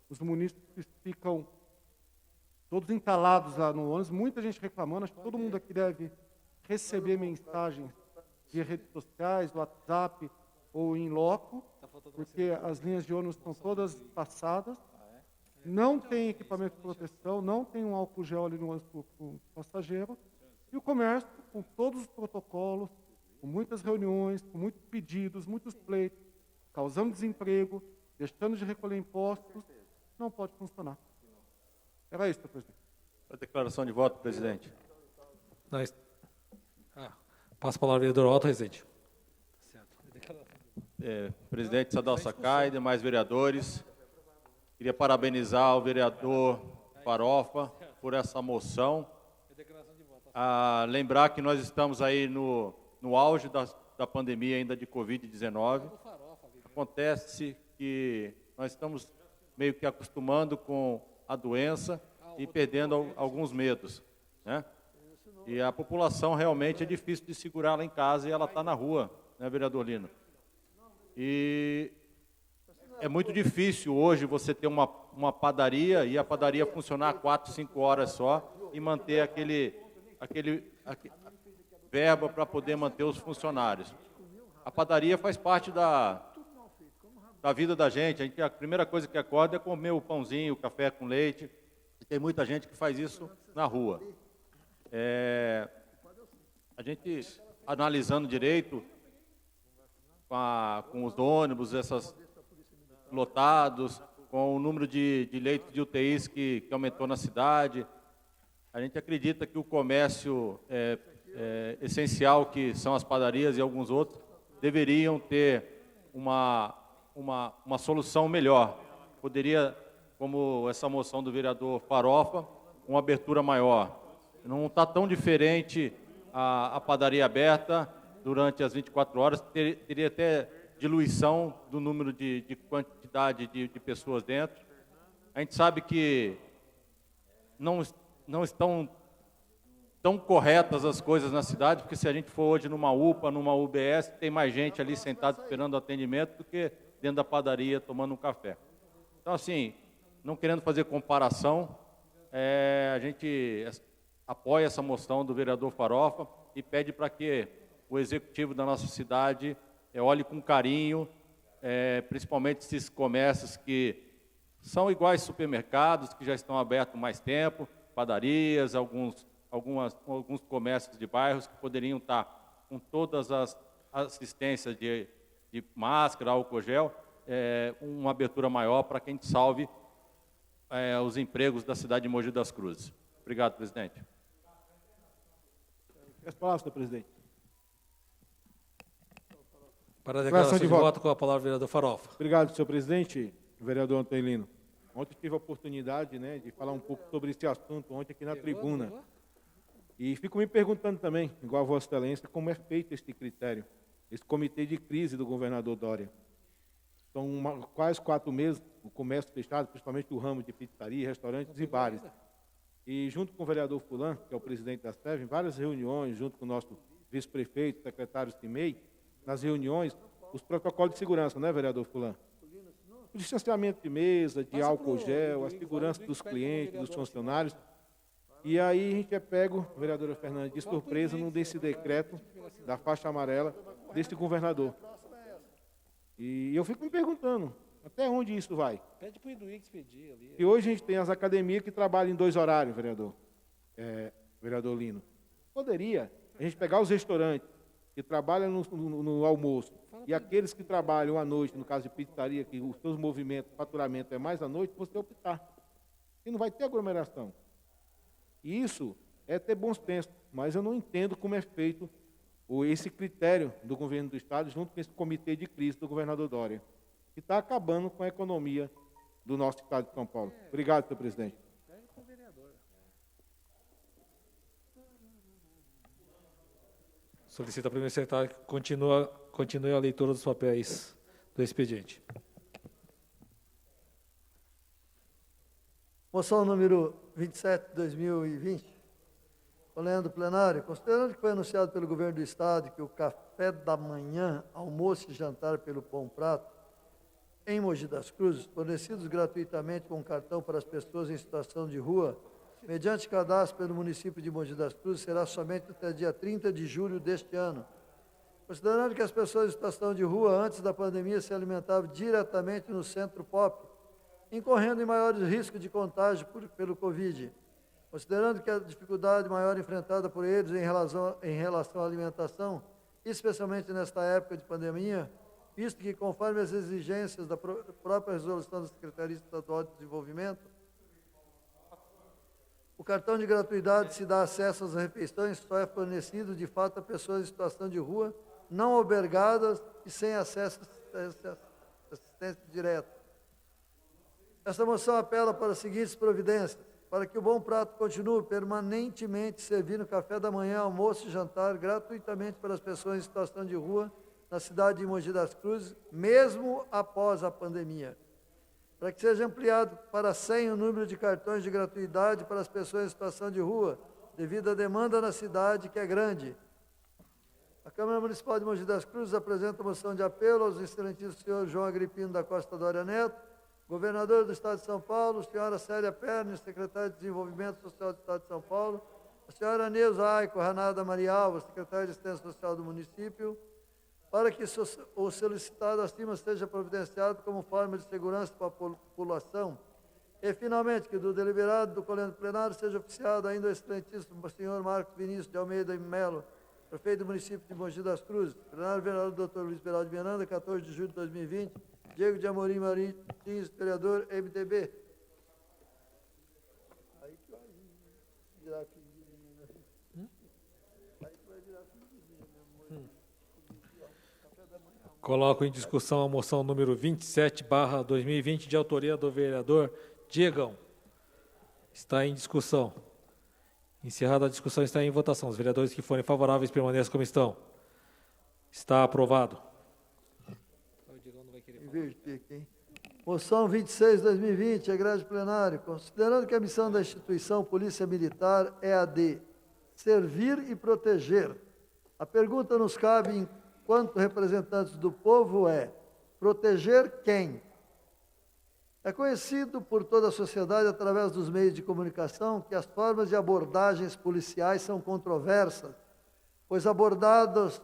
os munícipes ficam todos entalados lá no ônibus, muita gente reclamando, acho que todo mundo aqui deve receber mensagens via redes sociais, WhatsApp ou em loco, porque as linhas de ônibus estão todas passadas, não tem equipamento de proteção, não tem um álcool gel ali no ônibus para o passageiro, e o comércio, com todos os protocolos, com muitas reuniões, com muitos pedidos, muitos pleitos, causando desemprego, deixando de recolher impostos, não pode funcionar. Era isso, senhor presidente. A declaração de voto, presidente. Passa a palavra ao vereador Otto Rezende. Presidente Sadal Sakai, demais vereadores, queria parabenizar o vereador Farofa por essa moção. Lembrar que nós estamos aí no auge da pandemia ainda de Covid-19. Acontece que nós estamos meio que acostumando com a doença e perdendo alguns medos, né? E a população realmente é difícil de segurar lá em casa e ela está na rua, né, vereador Lino? E é muito difícil hoje você ter uma padaria e a padaria funcionar 4, 5 horas só e manter aquele verba para poder manter os funcionários. A padaria faz parte da vida da gente. A primeira coisa que acorda é comer o pãozinho, o café com leite. E tem muita gente que faz isso na rua. A gente, analisando direito, com os ônibus, lotados, com o número de leitos de UTIs que aumentou na cidade, a gente acredita que o comércio essencial, que são as padarias e alguns outros, deveriam ter uma solução melhor. Poderia, como essa moção do vereador Farofa, uma abertura maior. Não está tão diferente a padaria aberta durante as 24 horas, teria até diluição do número de quantidade de pessoas dentro. A gente sabe que não estão tão corretas as coisas na cidade, porque se a gente for hoje numa UPA, numa UBS, tem mais gente ali sentada esperando atendimento do que dentro da padaria tomando um café. Então, assim, não querendo fazer comparação, a gente apoia essa moção do vereador Farofa e pede para que o executivo da nossa cidade olhe com carinho, principalmente esses comércios que são iguais supermercados, que já estão abertos há mais tempo, padarias, alguns comércios de bairros que poderiam estar com todas as assistências de máscara, álcool gel, uma abertura maior para que a gente salve os empregos da cidade de Mogi das Cruzes. Obrigado, presidente. As palavras, senhor presidente. Para a declaração de voto, com a palavra o vereador Farofa. Obrigado, senhor presidente, vereador Antonino. Ontem tive a oportunidade, de falar um pouco sobre esse assunto, ontem aqui na tribuna. E fico me perguntando também, igual a Vossa Excelência, como é feito este critério, esse comitê de crise do governador Dória. São quase 4 meses o comércio fechado, principalmente o ramo de pizzaria, restaurantes e bares. E junto com o vereador Fulan, que é o presidente da SEV, em várias reuniões, junto com o nosso vice-prefeito, secretário CIMEI, nas reuniões, os protocolos de segurança, não é, vereador Fulan? O distanciamento de mesa, de álcool gel, a segurança dos clientes, dos funcionários. E aí a gente é pego, vereadora Fernandes, de surpresa desse decreto da faixa amarela deste governador. E eu fico me perguntando, até onde isso vai? Pede para o Eduígues pedir ali. E hoje a gente tem as academias que trabalham em 2 horários, vereador Lino. Poderia a gente pegar os restaurantes que trabalham no almoço e aqueles que trabalham à noite, no caso de pizzaria, que os seus movimentos, faturamento é mais à noite, você optar. E não vai ter aglomeração. E isso é ter bom senso, mas eu não entendo como é feito esse critério do governo do Estado junto com esse comitê de crise do governador Dória, que está acabando com a economia do nosso Estado de São Paulo. Obrigado, senhor presidente. Solicita a primeira secretária que continue a leitura dos papéis do expediente. Moção número 27 de 2020. Lendo o plenário, considerando que foi anunciado pelo governo do Estado que o café da manhã, almoço e jantar pelo Pão Prato, em Mogi das Cruzes, fornecidos gratuitamente com cartão para as pessoas em situação de rua, mediante cadastro pelo município de Mogi das Cruzes, será somente até dia 30 de julho deste ano. Considerando que as pessoas em situação de rua, antes da pandemia, se alimentavam diretamente no centro POP, incorrendo em maiores riscos de contágio pelo Covid. Considerando que a dificuldade maior enfrentada por eles em relação à alimentação, especialmente nesta época de pandemia, visto que, conforme as exigências da própria resolução da Secretaria Estadual de Desenvolvimento, o cartão de gratuidade se dá acesso às refeições só é fornecido, de fato, a pessoas em situação de rua, não albergadas e sem acesso à assistência direta. Essa moção apela para as seguintes providências: para que o Bom Prato continue permanentemente servindo café da manhã, almoço e jantar gratuitamente para as pessoas em situação de rua na cidade de Mogi das Cruzes, mesmo após a pandemia. Para que seja ampliado para 100 o número de cartões de gratuidade para as pessoas em situação de rua, devido à demanda na cidade, que é grande. A Câmara Municipal de Mogi das Cruzes apresenta moção de apelo aos excelentíssimos senhores João Agripino da Costa Dória Neto, governador do Estado de São Paulo, senhora Célia Pernes, secretária de Desenvolvimento Social do Estado de São Paulo, a senhora Neuza Aico Ranada Maria Alva, secretária de Assistência Social do município, para que o solicitado acima seja providenciado como forma de segurança para a população. E, finalmente, que do deliberado do Colégio Plenário seja oficiado ainda o excelentíssimo senhor Marcos Vinícius de Almeida e Melo, prefeito do município de Mogi das Cruzes, plenário vereador Dr. Luiz Beraldo de Miranda, 14 de julho de 2020, Diego de Amorim Martins, vereador MDB. Aí que vai virar Coloco em discussão a moção número 27/2020, de autoria do vereador Diegão. Está em discussão. Encerrada a discussão, está em votação. Os vereadores que forem favoráveis permaneçam como estão. Está aprovado. Inverter aqui, hein? Moção 26/2020, egrégio plenário. Considerando que a missão da instituição Polícia Militar é a de servir e proteger, a pergunta nos cabe, enquanto representantes do povo, é: proteger quem? É conhecido por toda a sociedade, através dos meios de comunicação, que as formas de abordagens policiais são controversas, pois abordados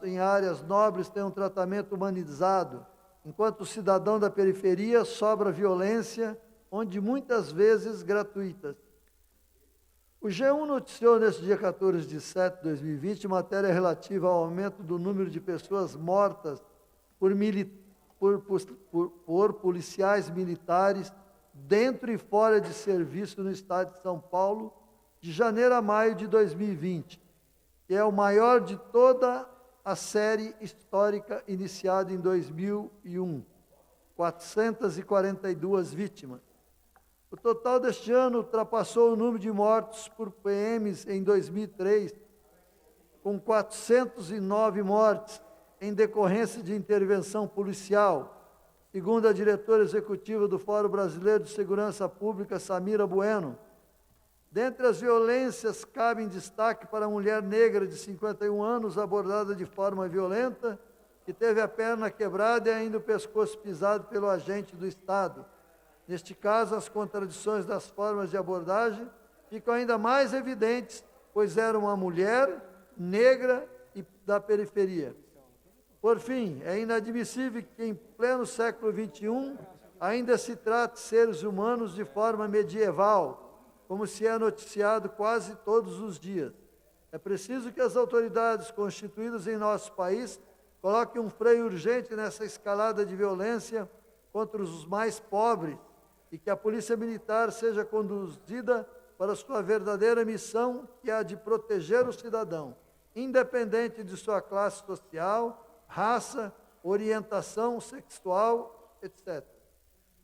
em áreas nobres têm um tratamento humanizado, enquanto o cidadão da periferia sobra violência, onde muitas vezes gratuitas. O G1 noticiou neste dia 14 de setembro de 2020 matéria relativa ao aumento do número de pessoas mortas por policiais militares dentro e fora de serviço no estado de São Paulo, de janeiro a maio de 2020, que é o maior de toda a série histórica iniciada em 2001, 442 vítimas. O total deste ano ultrapassou o número de mortos por PMs em 2003, com 409 mortes em decorrência de intervenção policial, segundo a diretora executiva do Fórum Brasileiro de Segurança Pública, Samira Bueno. Dentre as violências, cabe em destaque para a mulher negra de 51 anos, abordada de forma violenta, que teve a perna quebrada e ainda o pescoço pisado pelo agente do Estado. Neste caso, as contradições das formas de abordagem ficam ainda mais evidentes, pois era uma mulher negra e da periferia. Por fim, é inadmissível que em pleno século XXI ainda se trate seres humanos de forma medieval, como se é noticiado quase todos os dias. É preciso que as autoridades constituídas em nosso país coloquem um freio urgente nessa escalada de violência contra os mais pobres e que a Polícia Militar seja conduzida para sua verdadeira missão, que é a de proteger o cidadão, independente de sua classe social, raça, orientação sexual, etc.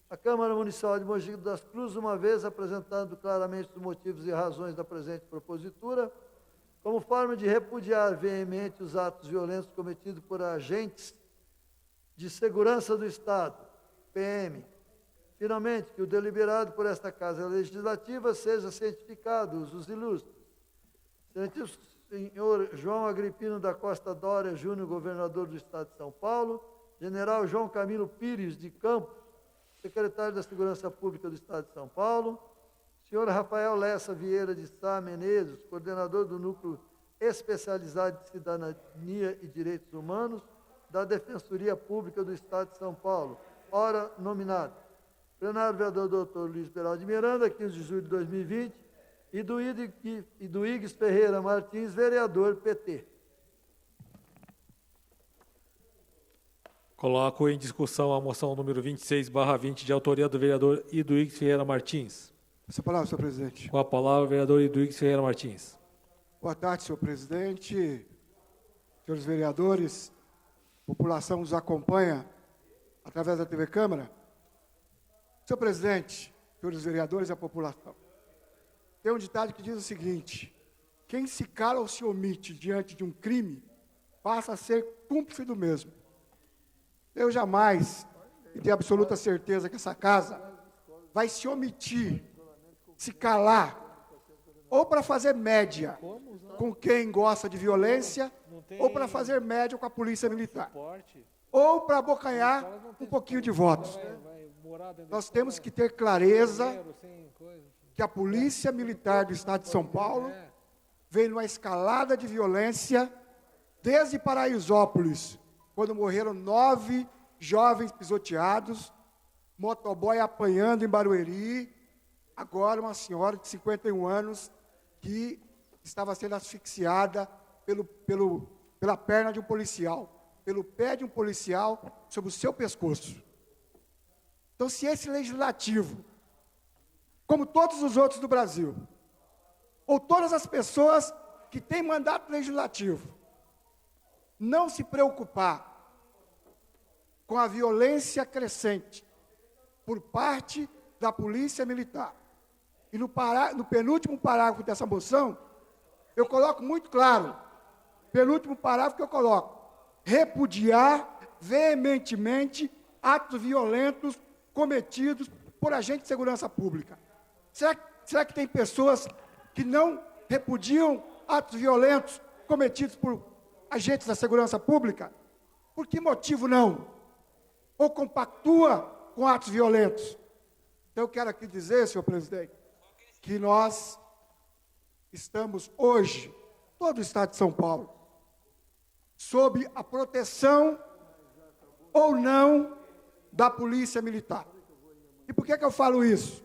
A Câmara Municipal de Mogi das Cruzes, uma vez apresentando claramente os motivos e razões da presente propositura, como forma de repudiar veemente os atos violentos cometidos por agentes de segurança do Estado, PM. Finalmente, que o deliberado por esta Casa Legislativa seja cientificado, os ilustres. Excelentíssimo senhor João Agripino da Costa Dória Júnior, governador do Estado de São Paulo, general João Camilo Pires de Campos, secretário da Segurança Pública do Estado de São Paulo, senhor Rafael Lessa Vieira de Sá Menezes, coordenador do Núcleo Especializado de Cidadania e Direitos Humanos da Defensoria Pública do Estado de São Paulo, ora nominado. Plenário vereador Dr. Luiz Beraldo de Miranda, 15 de julho de 2020, e do Igues Ferreira Martins, vereador PT. Coloco em discussão a moção número 26/20, de autoria do vereador Iduígues Ferreira Martins. Essa palavra, senhor presidente. Com a palavra, o vereador Iduígues Ferreira Martins. Boa tarde, senhor presidente, senhores vereadores, a população nos acompanha através da TV Câmara. Senhor presidente, senhores vereadores e a população, tem um ditado que diz o seguinte: quem se cala ou se omite diante de um crime, passa a ser cúmplice do mesmo. Eu jamais, e tenho absoluta certeza que essa casa vai se omitir, se calar, ou para fazer média Como? Não, com quem gosta de violência, não tem ou para fazer média com a polícia militar, suporte. ou para abocanhar um pouquinho de votos. Vai morar dentro Nós da temos escola, que ter clareza banheiro, sem coisa. que a Polícia Militar do Estado de São Paulo vem numa escalada de violência desde Paraisópolis, quando morreram 9 jovens pisoteados, motoboy apanhando em Barueri, agora uma senhora de 51 anos que estava sendo asfixiada pela perna de um policial, pelo pé de um policial sobre o seu pescoço. Então, se esse legislativo, como todos os outros do Brasil, ou todas as pessoas que têm mandato legislativo, não se preocupar com a violência crescente por parte da Polícia Militar, e no penúltimo parágrafo dessa moção, eu coloco muito claro, penúltimo parágrafo que eu coloco, repudiar veementemente atos violentos cometidos por agentes de segurança pública. Será que tem pessoas que não repudiam atos violentos cometidos por agentes da segurança pública? Por que motivo não? Ou compactua com atos violentos? Então, eu quero aqui dizer, senhor presidente, que nós estamos hoje, todo o Estado de São Paulo, sob a proteção ou não da Polícia Militar. E por que eu falo isso?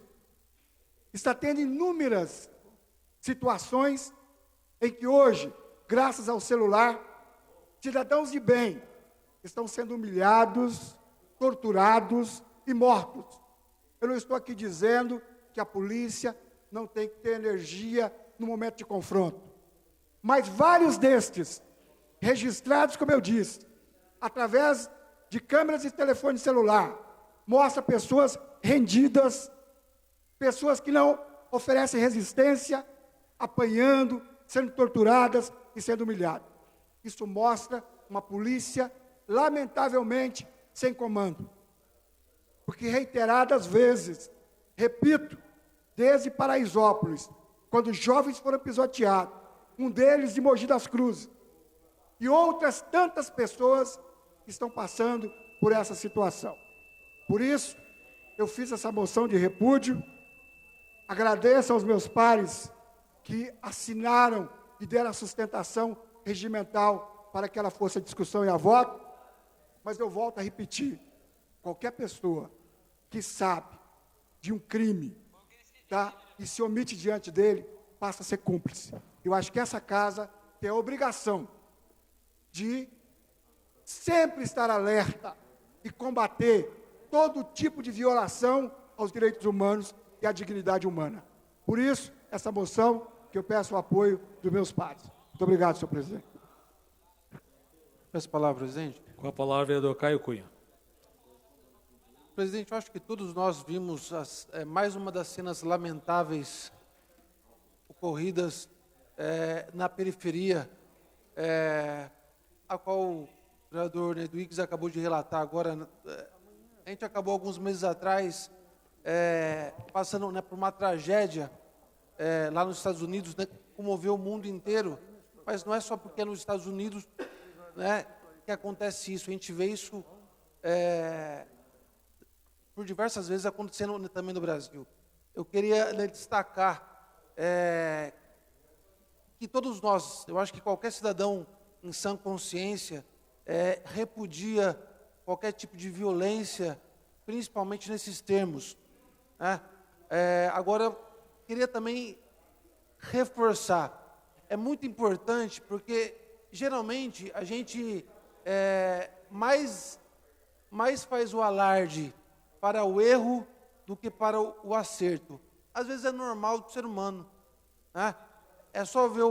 Está tendo inúmeras situações em que hoje, graças ao celular, cidadãos de bem estão sendo humilhados, torturados e mortos. Eu não estou aqui dizendo que a polícia não tem que ter energia no momento de confronto. Mas vários destes, registrados, como eu disse, através de câmeras de telefone celular, mostra pessoas rendidas, pessoas que não oferecem resistência, apanhando, sendo torturadas e sendo humilhadas. Isso mostra uma polícia, lamentavelmente, sem comando. Porque reiteradas vezes, repito, desde Paraisópolis, quando jovens foram pisoteados, um deles de Mogi das Cruzes, e outras tantas pessoas estão passando por essa situação. Por isso, eu fiz essa moção de repúdio, agradeço aos meus pares que assinaram e deram a sustentação regimental para que ela fosse a discussão e a voto, mas eu volto a repetir, qualquer pessoa que sabe de um crime, tá, e se omite diante dele, passa a ser cúmplice. Eu acho que essa casa tem a obrigação de sempre estar alerta e combater todo tipo de violação aos direitos humanos e à dignidade humana. Por isso, essa moção que eu peço o apoio dos meus pares. Muito obrigado, senhor presidente. Peço a palavra, presidente. Com a palavra, vereador Caio Cunha. Presidente, eu acho que todos nós vimos mais uma das cenas lamentáveis ocorridas na periferia, a qual o vereador Nedwigs acabou de relatar agora. A gente acabou alguns meses atrás passando, né, por uma tragédia lá nos Estados Unidos, né, comoveu o mundo inteiro, mas não é só porque é nos Estados Unidos, né, que acontece isso. A gente vê isso por diversas vezes acontecendo também no Brasil. Eu queria, né, destacar que todos nós, eu acho que qualquer cidadão em sã consciência repudia qualquer tipo de violência, principalmente nesses termos, né? Agora, eu queria também reforçar, é muito importante porque, geralmente, a gente mais faz o alarde para o erro do que para o acerto. Às vezes é normal do ser humano, né? É só ver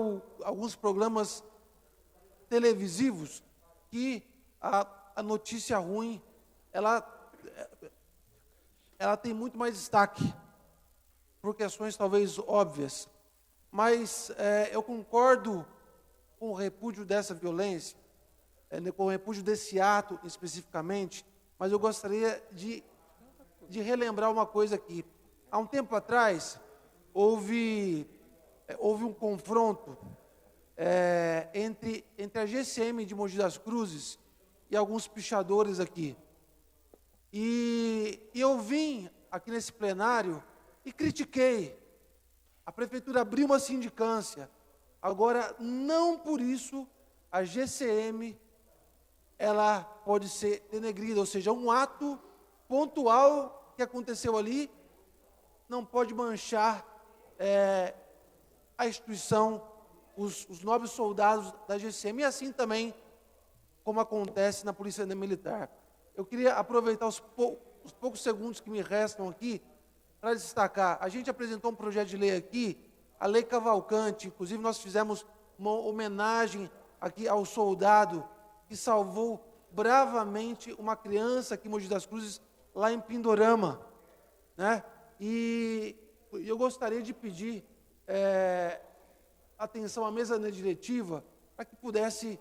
alguns programas televisivos que a notícia ruim, ela tem muito mais destaque, por questões talvez óbvias. Mas eu concordo com o repúdio dessa violência, com o repúdio desse ato especificamente, mas eu gostaria de relembrar uma coisa aqui. Há um tempo atrás, houve houve um confronto entre a GCM de Mogi das Cruzes e alguns pichadores aqui. E eu vim aqui nesse plenário e critiquei. A prefeitura abriu uma sindicância. Agora, não por isso a GCM ela pode ser denegrida, ou seja, um ato pontual que aconteceu ali não pode manchar a instituição, os nobres soldados da GCM, e assim também como acontece na Polícia Militar. Eu queria aproveitar os poucos segundos que me restam aqui para destacar. A gente apresentou um projeto de lei aqui, a Lei Cavalcante, inclusive nós fizemos uma homenagem aqui ao soldado que salvou bravamente uma criança aqui em Mogi das Cruzes, lá em Pindorama, né? E eu gostaria de pedir atenção à mesa diretiva para que pudesse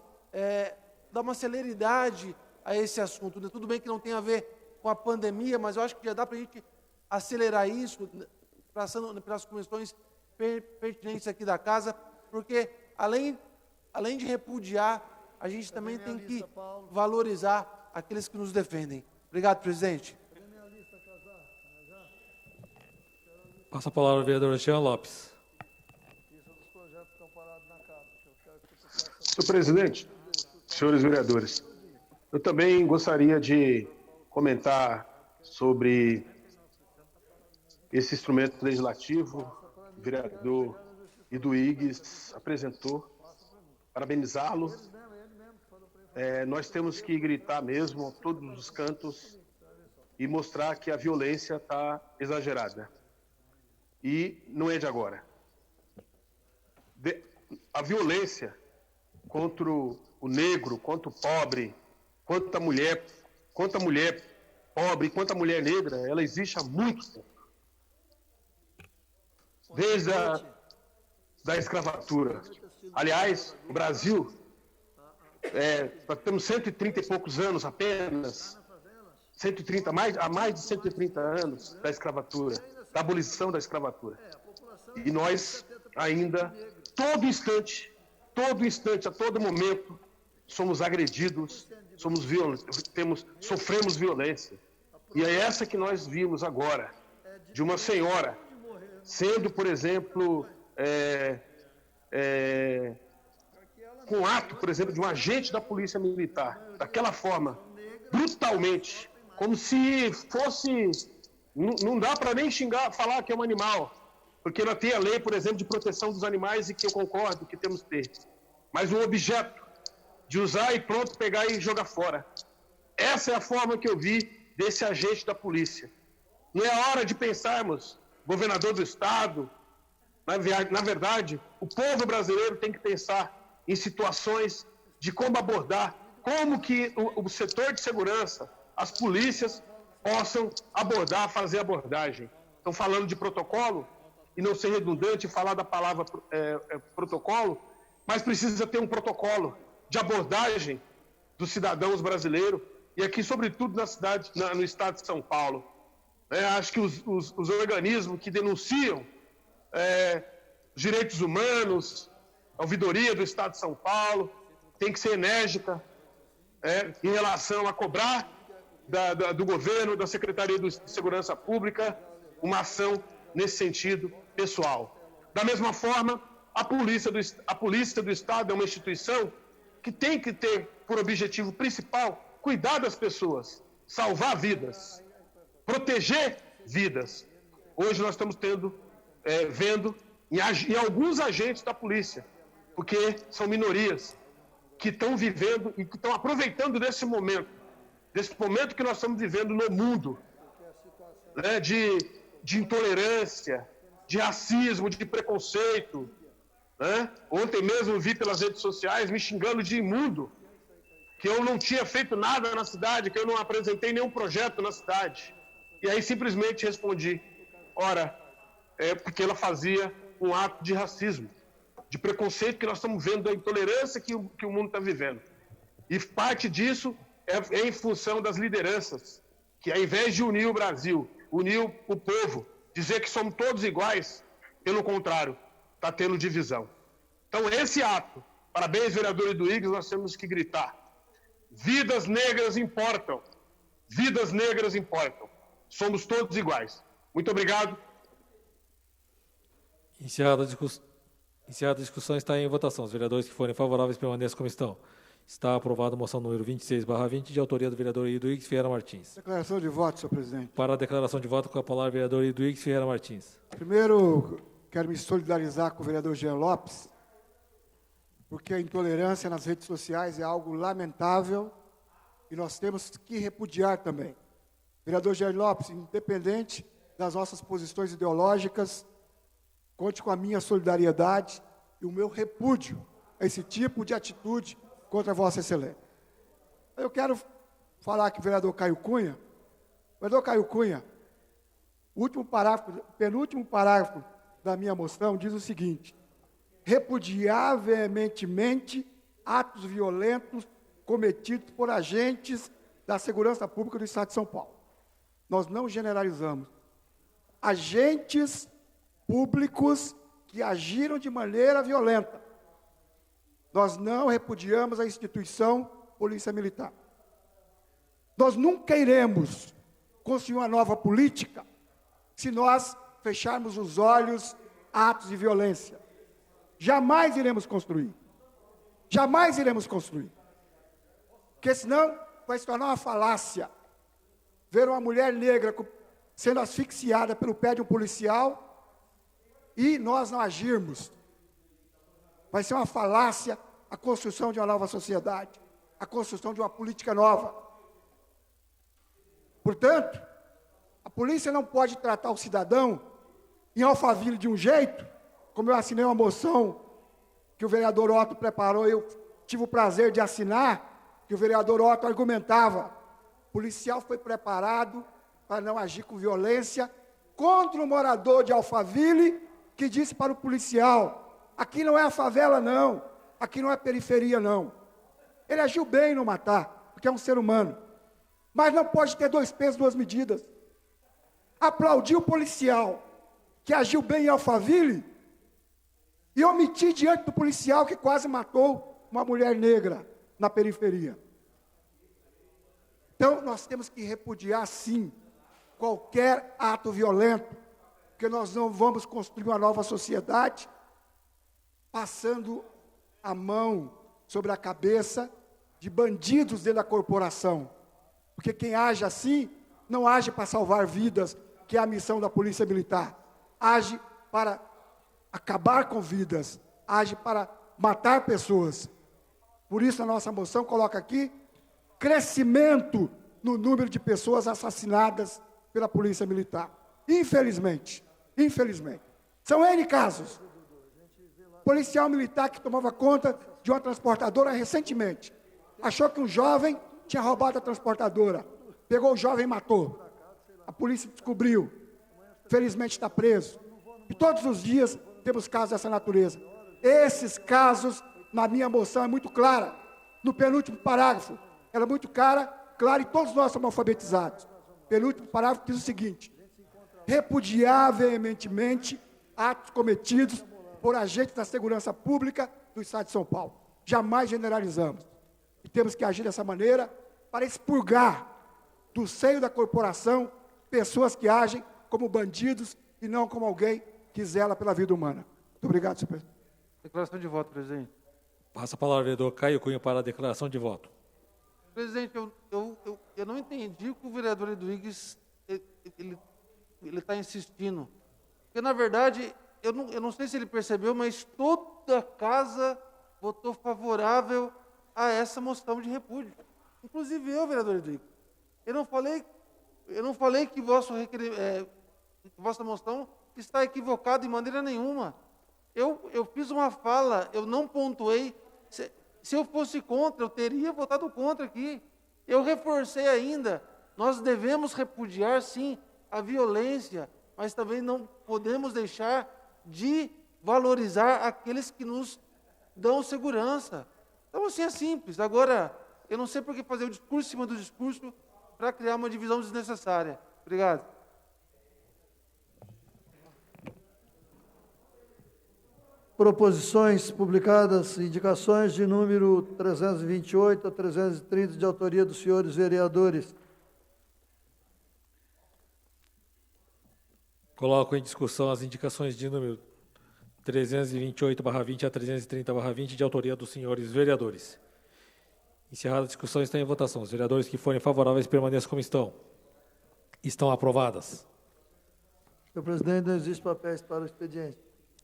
dar uma celeridade a esse assunto. Tudo bem que não tem a ver com a pandemia, mas eu acho que já dá para a gente acelerar isso, passando pelas comissões pertinentes aqui da casa, porque além de repudiar, a gente também tem que valorizar aqueles que nos defendem. Obrigado, presidente. Passa a palavra ao vereador Jean Lopes. Senhor presidente, senhores vereadores, eu também gostaria de comentar sobre esse instrumento legislativo que o vereador Iduígues apresentou. Parabenizá-lo. Nós temos que gritar mesmo a todos os cantos e mostrar que a violência está exagerada. E não é de agora. A violência contra o negro, contra o pobre, contra a mulher pobre, contra a mulher negra, ela existe há muito tempo. Desde a escravatura. Aliás, o Brasil, nós temos 130 e poucos anos apenas, há mais de 130 anos da escravatura, da abolição da escravatura. E nós ainda, todo instante, a todo momento, somos agredidos, sofremos violência. E é essa que nós vimos agora, de uma senhora sendo, por exemplo, com ato, por exemplo, de um agente da Polícia Militar, daquela forma, brutalmente, como se fosse... Não dá para nem falar que é um animal, porque ela tem a lei, por exemplo, de proteção dos animais, e que eu concordo que temos que ter. Mas um objeto de usar e pronto, pegar e jogar fora. Essa é a forma que eu vi desse agente da polícia. Não é a hora de pensarmos, governador do Estado, na verdade, o povo brasileiro tem que pensar em situações de como abordar, como que o setor de segurança, as polícias possam fazer abordagem. Estão falando de protocolo, e não ser redundante falar da palavra protocolo, mas precisa ter um protocolo de abordagem dos cidadãos brasileiros, e aqui, sobretudo, no estado de São Paulo. Acho que os organismos que denunciam direitos humanos, a ouvidoria do estado de São Paulo, tem que ser enérgica em relação a cobrar do governo, da Secretaria de Segurança Pública, uma ação nesse sentido pessoal. Da mesma forma, a Polícia do Estado é uma instituição que tem que ter por objetivo principal cuidar das pessoas, salvar vidas, proteger vidas. Hoje nós estamos vendo em alguns agentes da polícia, porque são minorias que estão vivendo e que estão aproveitando desse momento que nós estamos vivendo no mundo, de intolerância, de racismo, de preconceito. Ontem mesmo vi pelas redes sociais me xingando de imundo, que eu não tinha feito nada na cidade, que eu não apresentei nenhum projeto na cidade. E aí simplesmente respondi, porque ela fazia um ato de racismo, de preconceito que nós estamos vendo, da intolerância que o mundo está vivendo. E parte disso é em função das lideranças, que ao invés de unir o Brasil, unir o povo, dizer que somos todos iguais, pelo contrário, está tendo divisão. Então, esse ato, parabéns, vereador Eduígues, nós temos que gritar. Vidas negras importam. Vidas negras importam. Somos todos iguais. Muito obrigado. Encerrada a discussão, está em votação. Os vereadores que forem favoráveis permaneçam como estão. Está aprovada a moção número 26/20, de autoria do vereador Eduígues Ferreira Martins. Declaração de voto, senhor presidente. Para a declaração de voto, com a palavra o vereador Eduígues Ferreira Martins. Primeiro, quero me solidarizar com o vereador Jean Lopes, porque a intolerância nas redes sociais é algo lamentável e nós temos que repudiar também. Vereador Jean Lopes, independente das nossas posições ideológicas, conte com a minha solidariedade e o meu repúdio a esse tipo de atitude contra Vossa Excelência. Eu quero falar que o vereador Caio Cunha, o penúltimo parágrafo da minha moção diz o seguinte: repudiar veementemente atos violentos cometidos por agentes da segurança pública do Estado de São Paulo. Nós não generalizamos. Agentes públicos que agiram de maneira violenta. Nós não repudiamos a instituição Polícia Militar. Nós nunca iremos construir uma nova política se nós fecharmos os olhos a atos de violência. Jamais iremos construir. Jamais iremos construir. Porque senão vai se tornar uma falácia. Ver uma mulher negra sendo asfixiada pelo pé de um policial e nós não agirmos. Vai ser uma falácia a construção de uma nova sociedade, a construção de uma política nova. Portanto, a polícia não pode tratar o cidadão em Alphaville de um jeito, como eu assinei uma moção que o vereador Otto preparou, eu tive o prazer de assinar, que o vereador Otto argumentava. O policial foi preparado para não agir com violência contra o morador de Alphaville, que disse para o policial: aqui não é a favela, não. Aqui não é periferia, não. Ele agiu bem em não matar, porque é um ser humano. Mas não pode ter dois pesos, duas medidas. Aplaudir o policial que agiu bem em Alphaville e omitir diante do policial que quase matou uma mulher negra na periferia. Então, nós temos que repudiar, sim, qualquer ato violento, porque nós não vamos construir uma nova sociedade passando a mão sobre a cabeça de bandidos dentro da corporação. Porque quem age assim, não age para salvar vidas, que é a missão da Polícia Militar. Age para acabar com vidas, age para matar pessoas. Por isso a nossa moção coloca aqui crescimento no número de pessoas assassinadas pela Polícia Militar. Infelizmente. São N casos. Policial militar que tomava conta de uma transportadora recentemente. Achou que um jovem tinha roubado a transportadora. Pegou o jovem e matou. A polícia descobriu. Felizmente está preso. E todos os dias temos casos dessa natureza. Esses casos, na minha moção, é muito clara. No penúltimo parágrafo, ela é muito clara e todos nós somos alfabetizados. Penúltimo parágrafo diz o seguinte: repudiar veementemente atos cometidos por agentes da segurança pública do Estado de São Paulo. Jamais generalizamos. E temos que agir dessa maneira para expurgar do seio da corporação pessoas que agem como bandidos e não como alguém que zela pela vida humana. Muito obrigado, senhor presidente. Declaração de voto, presidente. Passa a palavra ao vereador Caio Cunha para a declaração de voto. Presidente, eu não entendi o que o vereador Eduígues ele está insistindo. Porque, na verdade, eu não sei se ele percebeu, mas toda a casa votou favorável a essa moção de repúdio. Inclusive eu, vereador Eduígues. Eu não falei que vossa moção está equivocada de maneira nenhuma. Eu fiz uma fala, eu não pontuei. Se eu fosse contra, eu teria votado contra aqui. Eu reforcei ainda, nós devemos repudiar, sim, a violência, mas também não podemos deixar de valorizar aqueles que nos dão segurança. Então, assim, é simples. Agora, eu não sei por que fazer o discurso em cima do discurso para criar uma divisão desnecessária. Obrigado. proposições publicadas, indicações de número 328 a 330, de autoria dos senhores vereadores. Coloco em discussão as indicações de número 328/20 a 330/20, de autoria dos senhores vereadores. Encerrada a discussão, está em votação. Os vereadores que forem favoráveis permaneçam como estão. Estão aprovadas. Senhor presidente, não existe papéis para o expediente.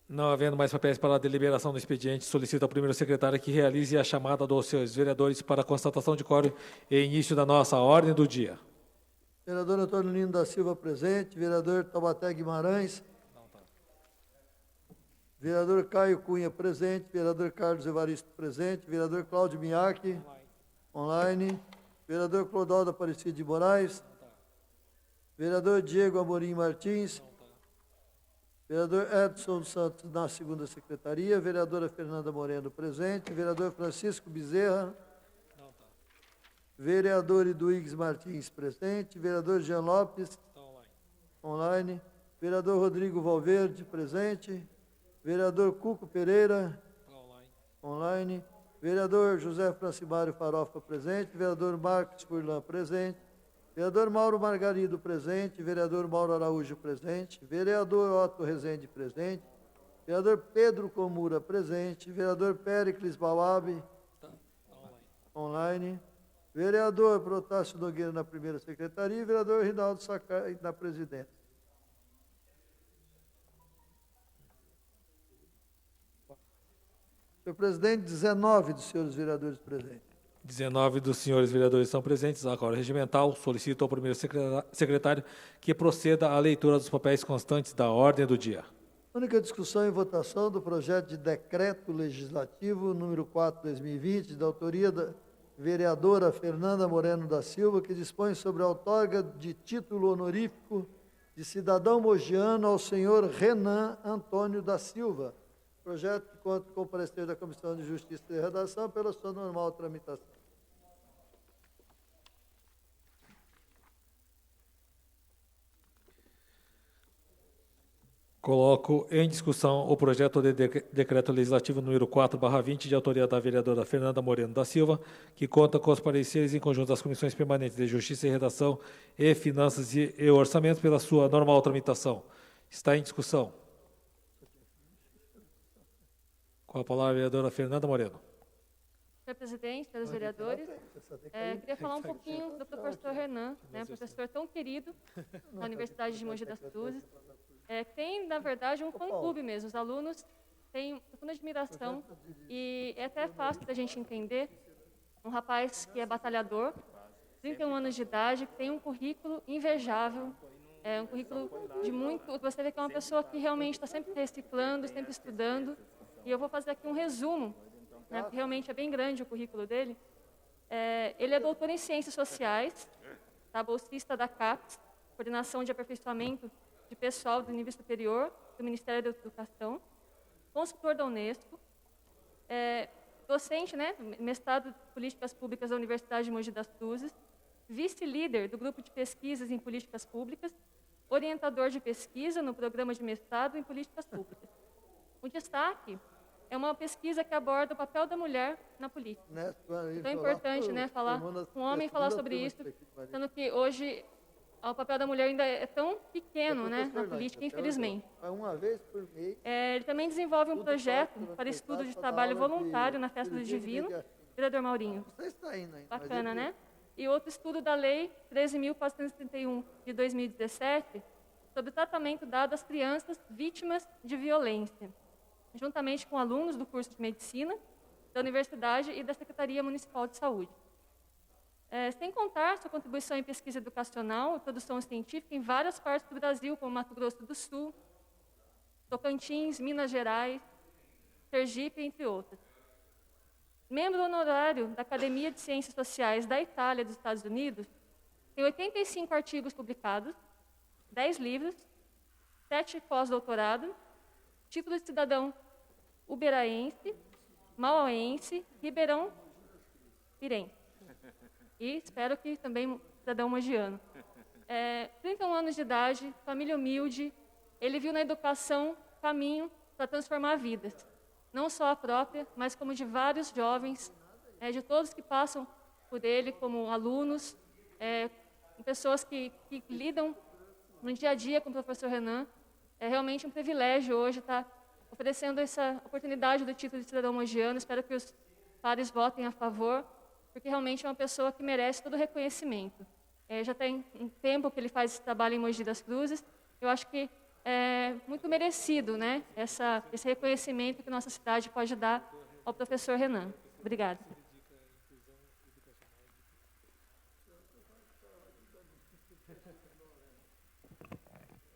Não havendo mais papéis para a deliberação do expediente, solicito ao primeiro secretário que realize a chamada dos seus vereadores para a constatação de quórum e início da nossa ordem do dia. Vereador Antônio Lino da Silva, presente. Vereador Taubaté Guimarães. Vereador Caio Cunha, presente. Vereador Carlos Evaristo, presente. Vereador Cláudio Miaque, online. Vereador Clodoaldo Aparecido de Moraes. Vereador Diego Amorim Martins. Vereador Edson dos Santos, na segunda secretaria. Vereadora Fernanda Moreno, presente. Vereador Francisco Bezerra. Vereador Eduígues Martins, presente. Vereador Jean Lopes, online. Vereador Rodrigo Valverde, presente. Vereador Cuco Pereira, online. Vereador José Francimário Farofa, presente. Vereador Marcos Furlan, presente. Vereador Mauro Margarido, presente. Vereador Mauro Araújo, presente. Vereador Otto Rezende, presente. Vereador Pedro Comura, presente. Vereador Péricles Bauab, online. Vereador Protássio Nogueira, na primeira secretaria. E vereador Rinaldo Sakai, na presidência. Senhor presidente, 19 dos senhores vereadores presentes. 19 dos senhores vereadores estão presentes. Agora, regimental, solicito ao primeiro secretário que proceda à leitura dos papéis constantes da ordem do dia. Única discussão e votação do projeto de decreto legislativo número 4/2020, da autoria da vereadora Fernanda Moreno da Silva, que dispõe sobre a outorga de título honorífico de cidadão mogiano ao senhor Renan Antônio da Silva. Projeto que conta com o parecer da Comissão de Justiça e Redação pela sua normal tramitação. Coloco em discussão o projeto de decreto legislativo número 4/20, de autoria da vereadora Fernanda Moreno da Silva, que conta com os pareceres em conjunto das comissões permanentes de Justiça e Redação e Finanças e Orçamento pela sua normal tramitação. Está em discussão. Com a palavra a vereadora Fernanda Moreno. Senhor presidente, senhores vereadores, queria falar um pouquinho do professor Renan, professor tão querido na Universidade de Mogi das Cruzes, que tem, na verdade, um fã-clube mesmo. Os alunos têm profunda admiração e é até fácil da gente entender. Um rapaz que é batalhador, 31 anos de idade, que tem um currículo invejável, um currículo de muito... Você vê que é uma pessoa que realmente está sempre reciclando, sempre estudando. E eu vou fazer aqui um resumo, porque realmente é bem grande o currículo dele. Ele é doutor em Ciências Sociais, bolsista da CAPES, Coordenação de Aperfeiçoamento de Pessoal do Nível Superior, do Ministério da Educação, consultor da Unesco, docente, mestrado em Políticas Públicas da Universidade de Mogi das Cruzes, vice-líder do Grupo de Pesquisas em Políticas Públicas, orientador de pesquisa no Programa de Mestrado em Políticas Públicas. O destaque é uma pesquisa que aborda o papel da mulher na política. Então é importante falar com um homem falar sobre isso, sendo que hoje o papel da mulher ainda é tão pequeno na política, infelizmente. Ele também desenvolve um projeto para estudo de trabalho voluntário na Festa do Divino, vereador Maurinho. Bacana, né? E outro estudo da Lei 13.431, de 2017, sobre o tratamento dado às crianças vítimas de violência, juntamente com alunos do curso de Medicina, da Universidade e da Secretaria Municipal de Saúde. Sem contar sua contribuição em pesquisa educacional e produção científica em várias partes do Brasil, como Mato Grosso do Sul, Tocantins, Minas Gerais, Sergipe, entre outras. Membro honorário da Academia de Ciências Sociais da Itália e dos Estados Unidos, tem 85 artigos publicados, 10 livros, 7 pós-doutorado, título de cidadão uberaense, mauaense, ribeirão pirense. E espero que também cidadão mogiano. 31 anos de idade, família humilde, ele viu na educação caminho para transformar vidas. não só a própria, mas como de vários jovens, de todos que passam por ele como alunos, pessoas que lidam no dia a dia com o professor Renan. É realmente um privilégio hoje estar oferecendo essa oportunidade do título de cidadão mogiano. Espero que os pares votem a favor, porque realmente é uma pessoa que merece todo o reconhecimento. Já tem um tempo que ele faz esse trabalho em Mogi das Cruzes. Eu acho que é muito merecido, né, esse reconhecimento que nossa cidade pode dar ao professor Renan. Obrigada.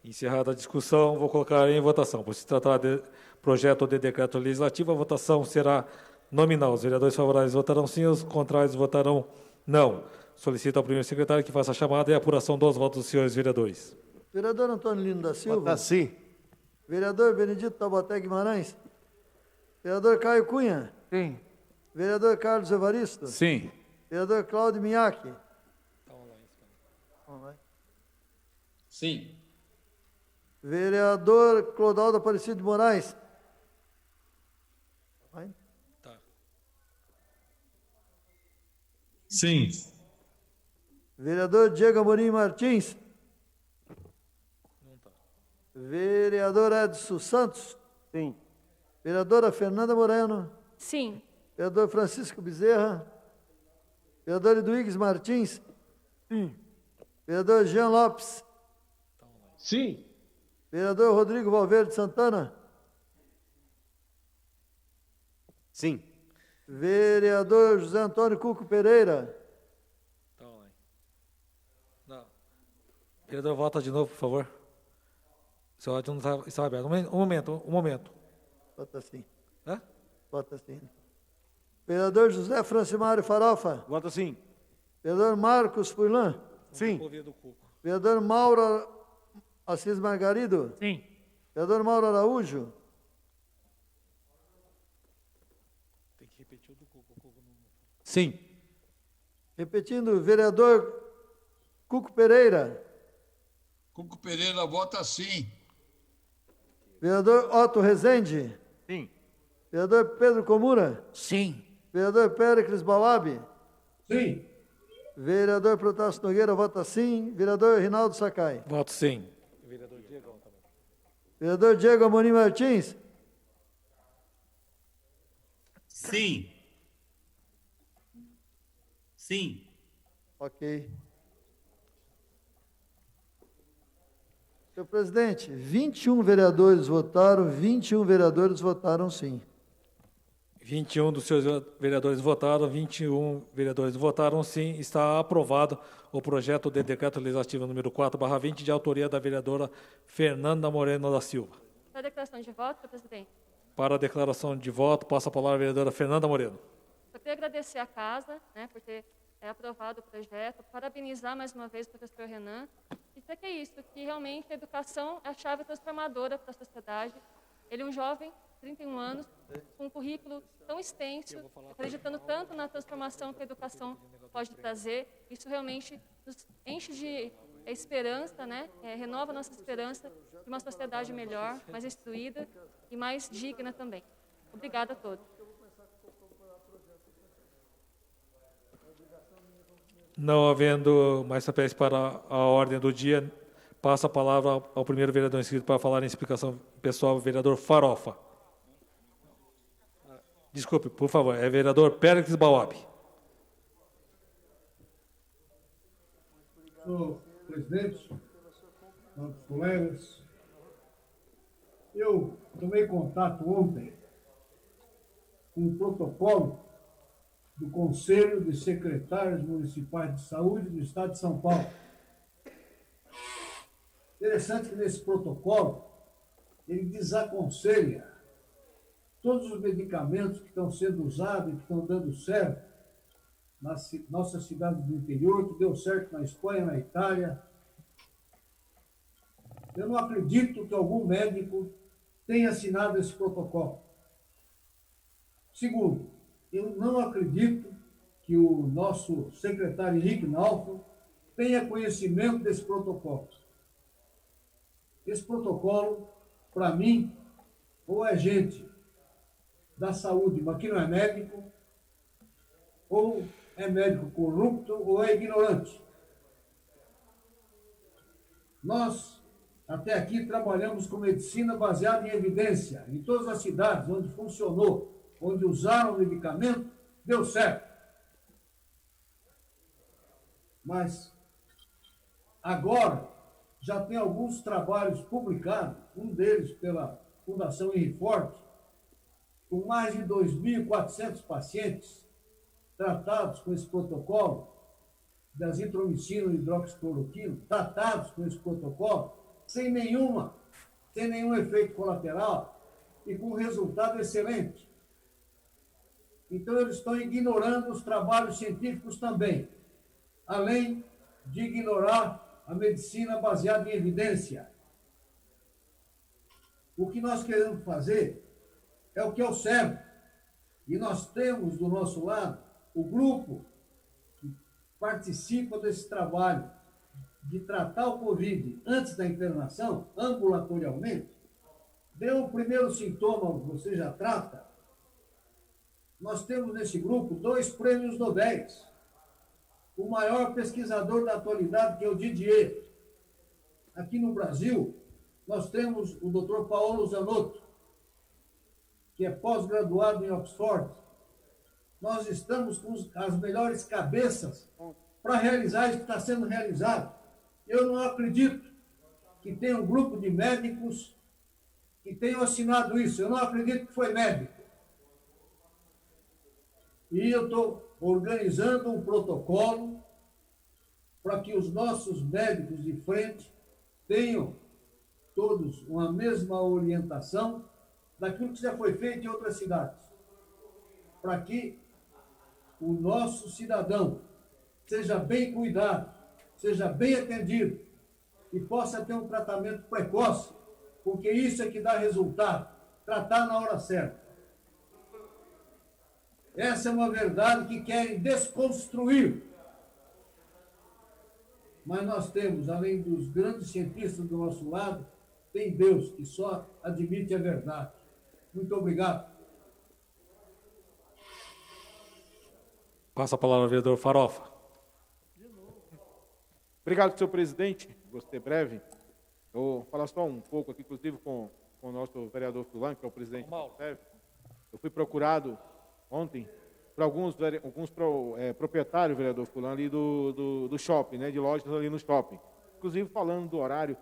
Encerrada a discussão, vou colocar em votação. Por se tratar de projeto de decreto legislativo, a votação será nominal. Os vereadores favoráveis votarão sim, os contrários votarão não. Solicito ao primeiro secretário que faça a chamada e a apuração dos votos dos senhores vereadores. Vereador Antônio Lino da Silva. Vota sim. Vereador Benedito Taubaté Guimarães. Vereador Caio Cunha. Sim. Vereador Carlos Evaristo. Sim. Vereador Cláudio Minhaque. Sim. Vereador Clodaldo Aparecido de Moraes. Tá. Sim. Vereador Diego Amorim Martins. Não tá. Vereador Edson Santos. Sim. Vereadora Fernanda Moreno. Sim. Vereador Francisco Bezerra. Vereador Eduígues Martins. Sim. Vereador Jean Lopes. Sim. Vereador Rodrigo Valverde Santana. Sim. Vereador José Antônio Cuco Pereira. Tá online. Não. Vereador, vota de novo, por favor. Seu áudio não está aberto. Um momento. Vota sim. Hã? Vota sim. Vereador José Francimário Farofa. Vota sim. Vereador Marcos Furlan. Sim. Vereador Mauro Assis Margarido. Sim. Vereador Mauro Araújo. Tem que repetir o do Cuco. Sim. Repetindo, vereador Cuco Pereira. Cuco Pereira vota sim. Vereador Otto Rezende. Sim. Vereador Pedro Comura. Sim. Vereador Péricles Bauab. Sim. Vereador Protásio Nogueira vota sim. Vereador Rinaldo Sakai. Voto sim. Vereador Diego também. Vereador Diego Amorim Martins. Sim. Sim. Ok. Senhor presidente, 21 vereadores votaram sim. 21 dos seus vereadores votaram, 21 vereadores votaram sim. Está aprovado o projeto de decreto legislativo número 4/20, de autoria da vereadora Fernanda Moreno da Silva. Para a declaração de voto, senhor presidente. Para a declaração de voto, passa a palavra a vereadora Fernanda Moreno. Só queria agradecer à casa, por ter aprovado o projeto, parabenizar mais uma vez o professor Renan, e dizer que é isso, que realmente a educação é a chave transformadora para a sociedade. Ele é um jovem, 31 anos, com um currículo tão extenso, acreditando tanto na transformação que a educação pode trazer. Isso realmente nos enche de esperança, renova a nossa esperança de uma sociedade melhor, mais instruída e mais digna também. Obrigada a todos. Não havendo mais papéis para a ordem do dia, passa a palavra ao primeiro vereador inscrito para falar em explicação pessoal, o vereador Farofa. Desculpe, por favor, é vereador Péricles Bauab. Senhor presidente, nossos colegas, eu tomei contato ontem com o protocolo do Conselho de Secretários Municipais de Saúde do Estado de São Paulo. Interessante que nesse protocolo ele desaconselha todos os medicamentos que estão sendo usados e que estão dando certo na nossa cidade do interior, que deu certo na Espanha, na Itália. Eu não acredito que algum médico tenha assinado esse protocolo. Segundo, eu não acredito que o nosso secretário Henrique Naufo tenha conhecimento desse protocolo. Esse protocolo, para mim, ou é gente da saúde, mas que não é médico, ou é médico corrupto, ou é ignorante. Nós, até aqui, trabalhamos com medicina baseada em evidência. Em todas as cidades onde funcionou, onde usaram o medicamento, deu certo. Mas, agora, já tem alguns trabalhos publicados, um deles pela Fundação Henry Ford, com mais de 2.400 pacientes tratados com esse protocolo, da azitromicina e hidroxicloroquina, tratados com esse protocolo, sem nenhum efeito colateral e com resultado excelente. Então, eles estão ignorando os trabalhos científicos também, além de ignorar a medicina baseada em evidência. O que nós queremos fazer é o que é o certo. E nós temos do nosso lado o grupo que participa desse trabalho de tratar o Covid antes da internação, ambulatorialmente. Deu o primeiro sintoma, você já trata. Nós temos nesse grupo 2 prêmios Nobel. O maior pesquisador da atualidade, que é o Didier. Aqui no Brasil, nós temos o Dr. Paulo Zanotto, que é pós-graduado em Oxford. Nós estamos com as melhores cabeças para realizar isso que está sendo realizado. Eu não acredito que tenha um grupo de médicos que tenham assinado isso. Eu não acredito que foi médico. E eu estou organizando um protocolo para que os nossos médicos de frente tenham todos uma mesma orientação daquilo que já foi feito em outras cidades, para que o nosso cidadão seja bem cuidado, seja bem atendido e possa ter um tratamento precoce, porque isso é que dá resultado, tratar na hora certa. Essa é uma verdade que querem desconstruir. Mas nós temos, além dos grandes cientistas do nosso lado, tem Deus que só admite a verdade. Muito obrigado. Passa a palavra ao vereador Farofa. Obrigado, senhor presidente. Vou ser breve. Eu vou falar só um pouco aqui, inclusive com o nosso vereador Fulan, que é o presidente do SEV. Eu fui procurado ontem por alguns proprietários, vereador Fulan, ali do shopping, né, de lojas ali no shopping. Inclusive falando do horário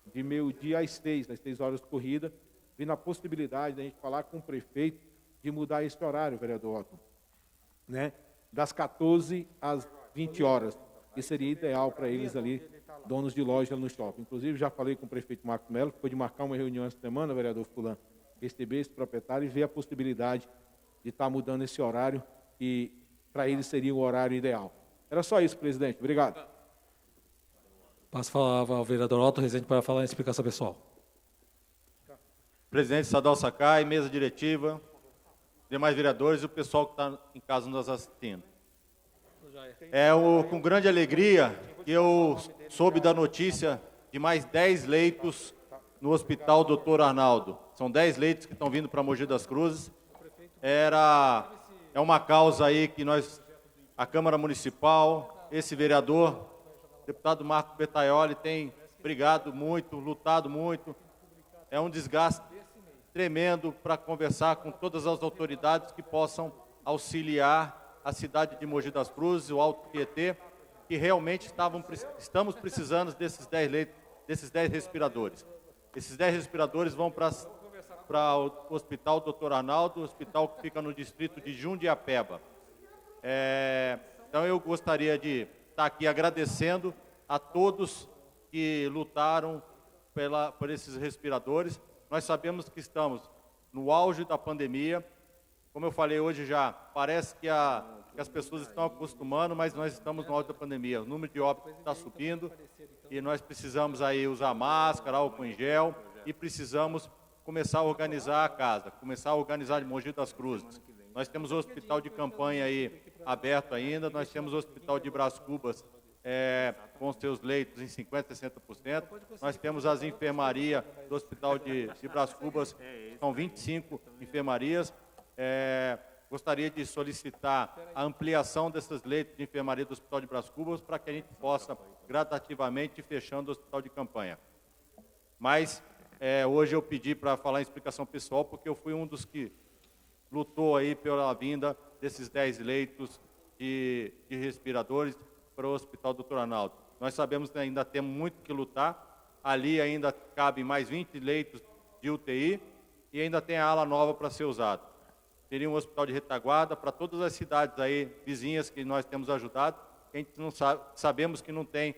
de meio-dia às 6 horas de corrida, vendo a possibilidade de a gente falar com o prefeito de mudar esse horário, vereador Otto, né, das 14 às 20 horas, que seria ideal para eles ali, donos de loja no shopping. Inclusive, já falei com o prefeito Marcos Melo, que foi de marcar uma reunião essa semana, vereador Fulan, receber esse proprietário e ver a possibilidade de estar mudando esse horário, que para eles seria o horário ideal. Era só isso, presidente. Obrigado. Passo a palavra ao vereador Otto Rezende para falar em explicação pessoal. Presidente Sadal Sakai, mesa diretiva, demais vereadores e o pessoal que está em casa nos assistindo. É com grande alegria que eu soube da notícia de mais 10 leitos no Hospital Dr. Arnaldo. São 10 leitos que estão vindo para Mogi das Cruzes. É uma causa aí que a Câmara Municipal, esse vereador, deputado Marco Bertaioli, tem brigado muito, lutado muito. É um desgaste tremendo para conversar com todas as autoridades que possam auxiliar a cidade de Mogi das Cruzes, o Alto Tietê, que realmente estamos precisando desses 10 leitos, desses 10 respiradores. Esses 10 respiradores vão para o Hospital Dr. Arnaldo, hospital que fica no distrito de Jundiapeba. Então eu gostaria de estar aqui agradecendo a todos que lutaram por esses respiradores. Nós sabemos que estamos no auge da pandemia. Como eu falei hoje já, parece que as pessoas estão acostumando, mas nós estamos no auge da pandemia. O número de óbitos está subindo e nós precisamos aí usar máscara, álcool em gel e precisamos começar a organizar a casa, começar a organizar Mogi das Cruzes. Nós temos o hospital de campanha aí aberto ainda, nós temos o hospital de Brás Cubas com seus leitos em 50%, 60%. Nós temos as enfermarias do hospital de Brás Cubas, são 25 enfermarias. gostaria de solicitar a ampliação dessas leitos de enfermaria do Hospital de Brás Cubas para que a gente possa gradativamente ir fechando o hospital de campanha. Mas hoje eu pedi para falar em explicação pessoal, porque eu fui um dos que lutou aí pela vinda desses 10 leitos de respiradores para o Hospital Dr. Arnaldo. Nós sabemos que ainda temos muito que lutar, ali ainda cabem mais 20 leitos de UTI e ainda tem a ala nova para ser usada. Teria um hospital de retaguarda para todas as cidades aí vizinhas que nós temos ajudado. A gente não sabe, sabemos que não tem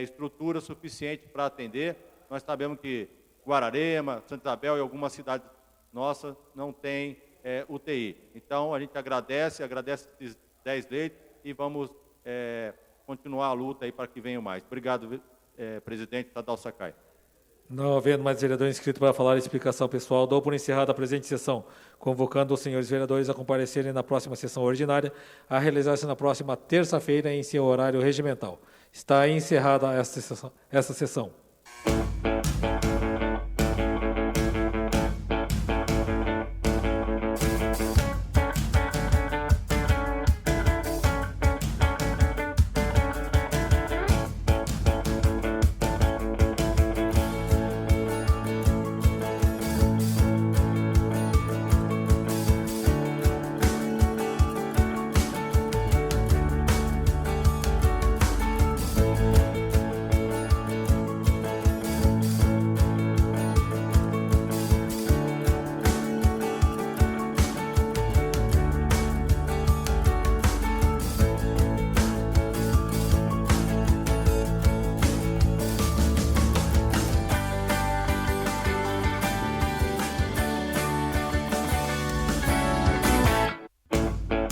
estrutura suficiente para atender. Nós sabemos que Guararema, Santa Isabel e algumas cidades nossas não tem UTI. Então, a gente agradece esses 10 leitos e vamos continuar a luta aí para que venham mais. Obrigado, presidente Tadal Sakai. Não havendo mais vereador inscrito para falar em explicação pessoal, dou por encerrada a presente sessão, convocando os senhores vereadores a comparecerem na próxima sessão ordinária, a realizar-se na próxima terça-feira em seu horário regimental. Está encerrada esta sessão.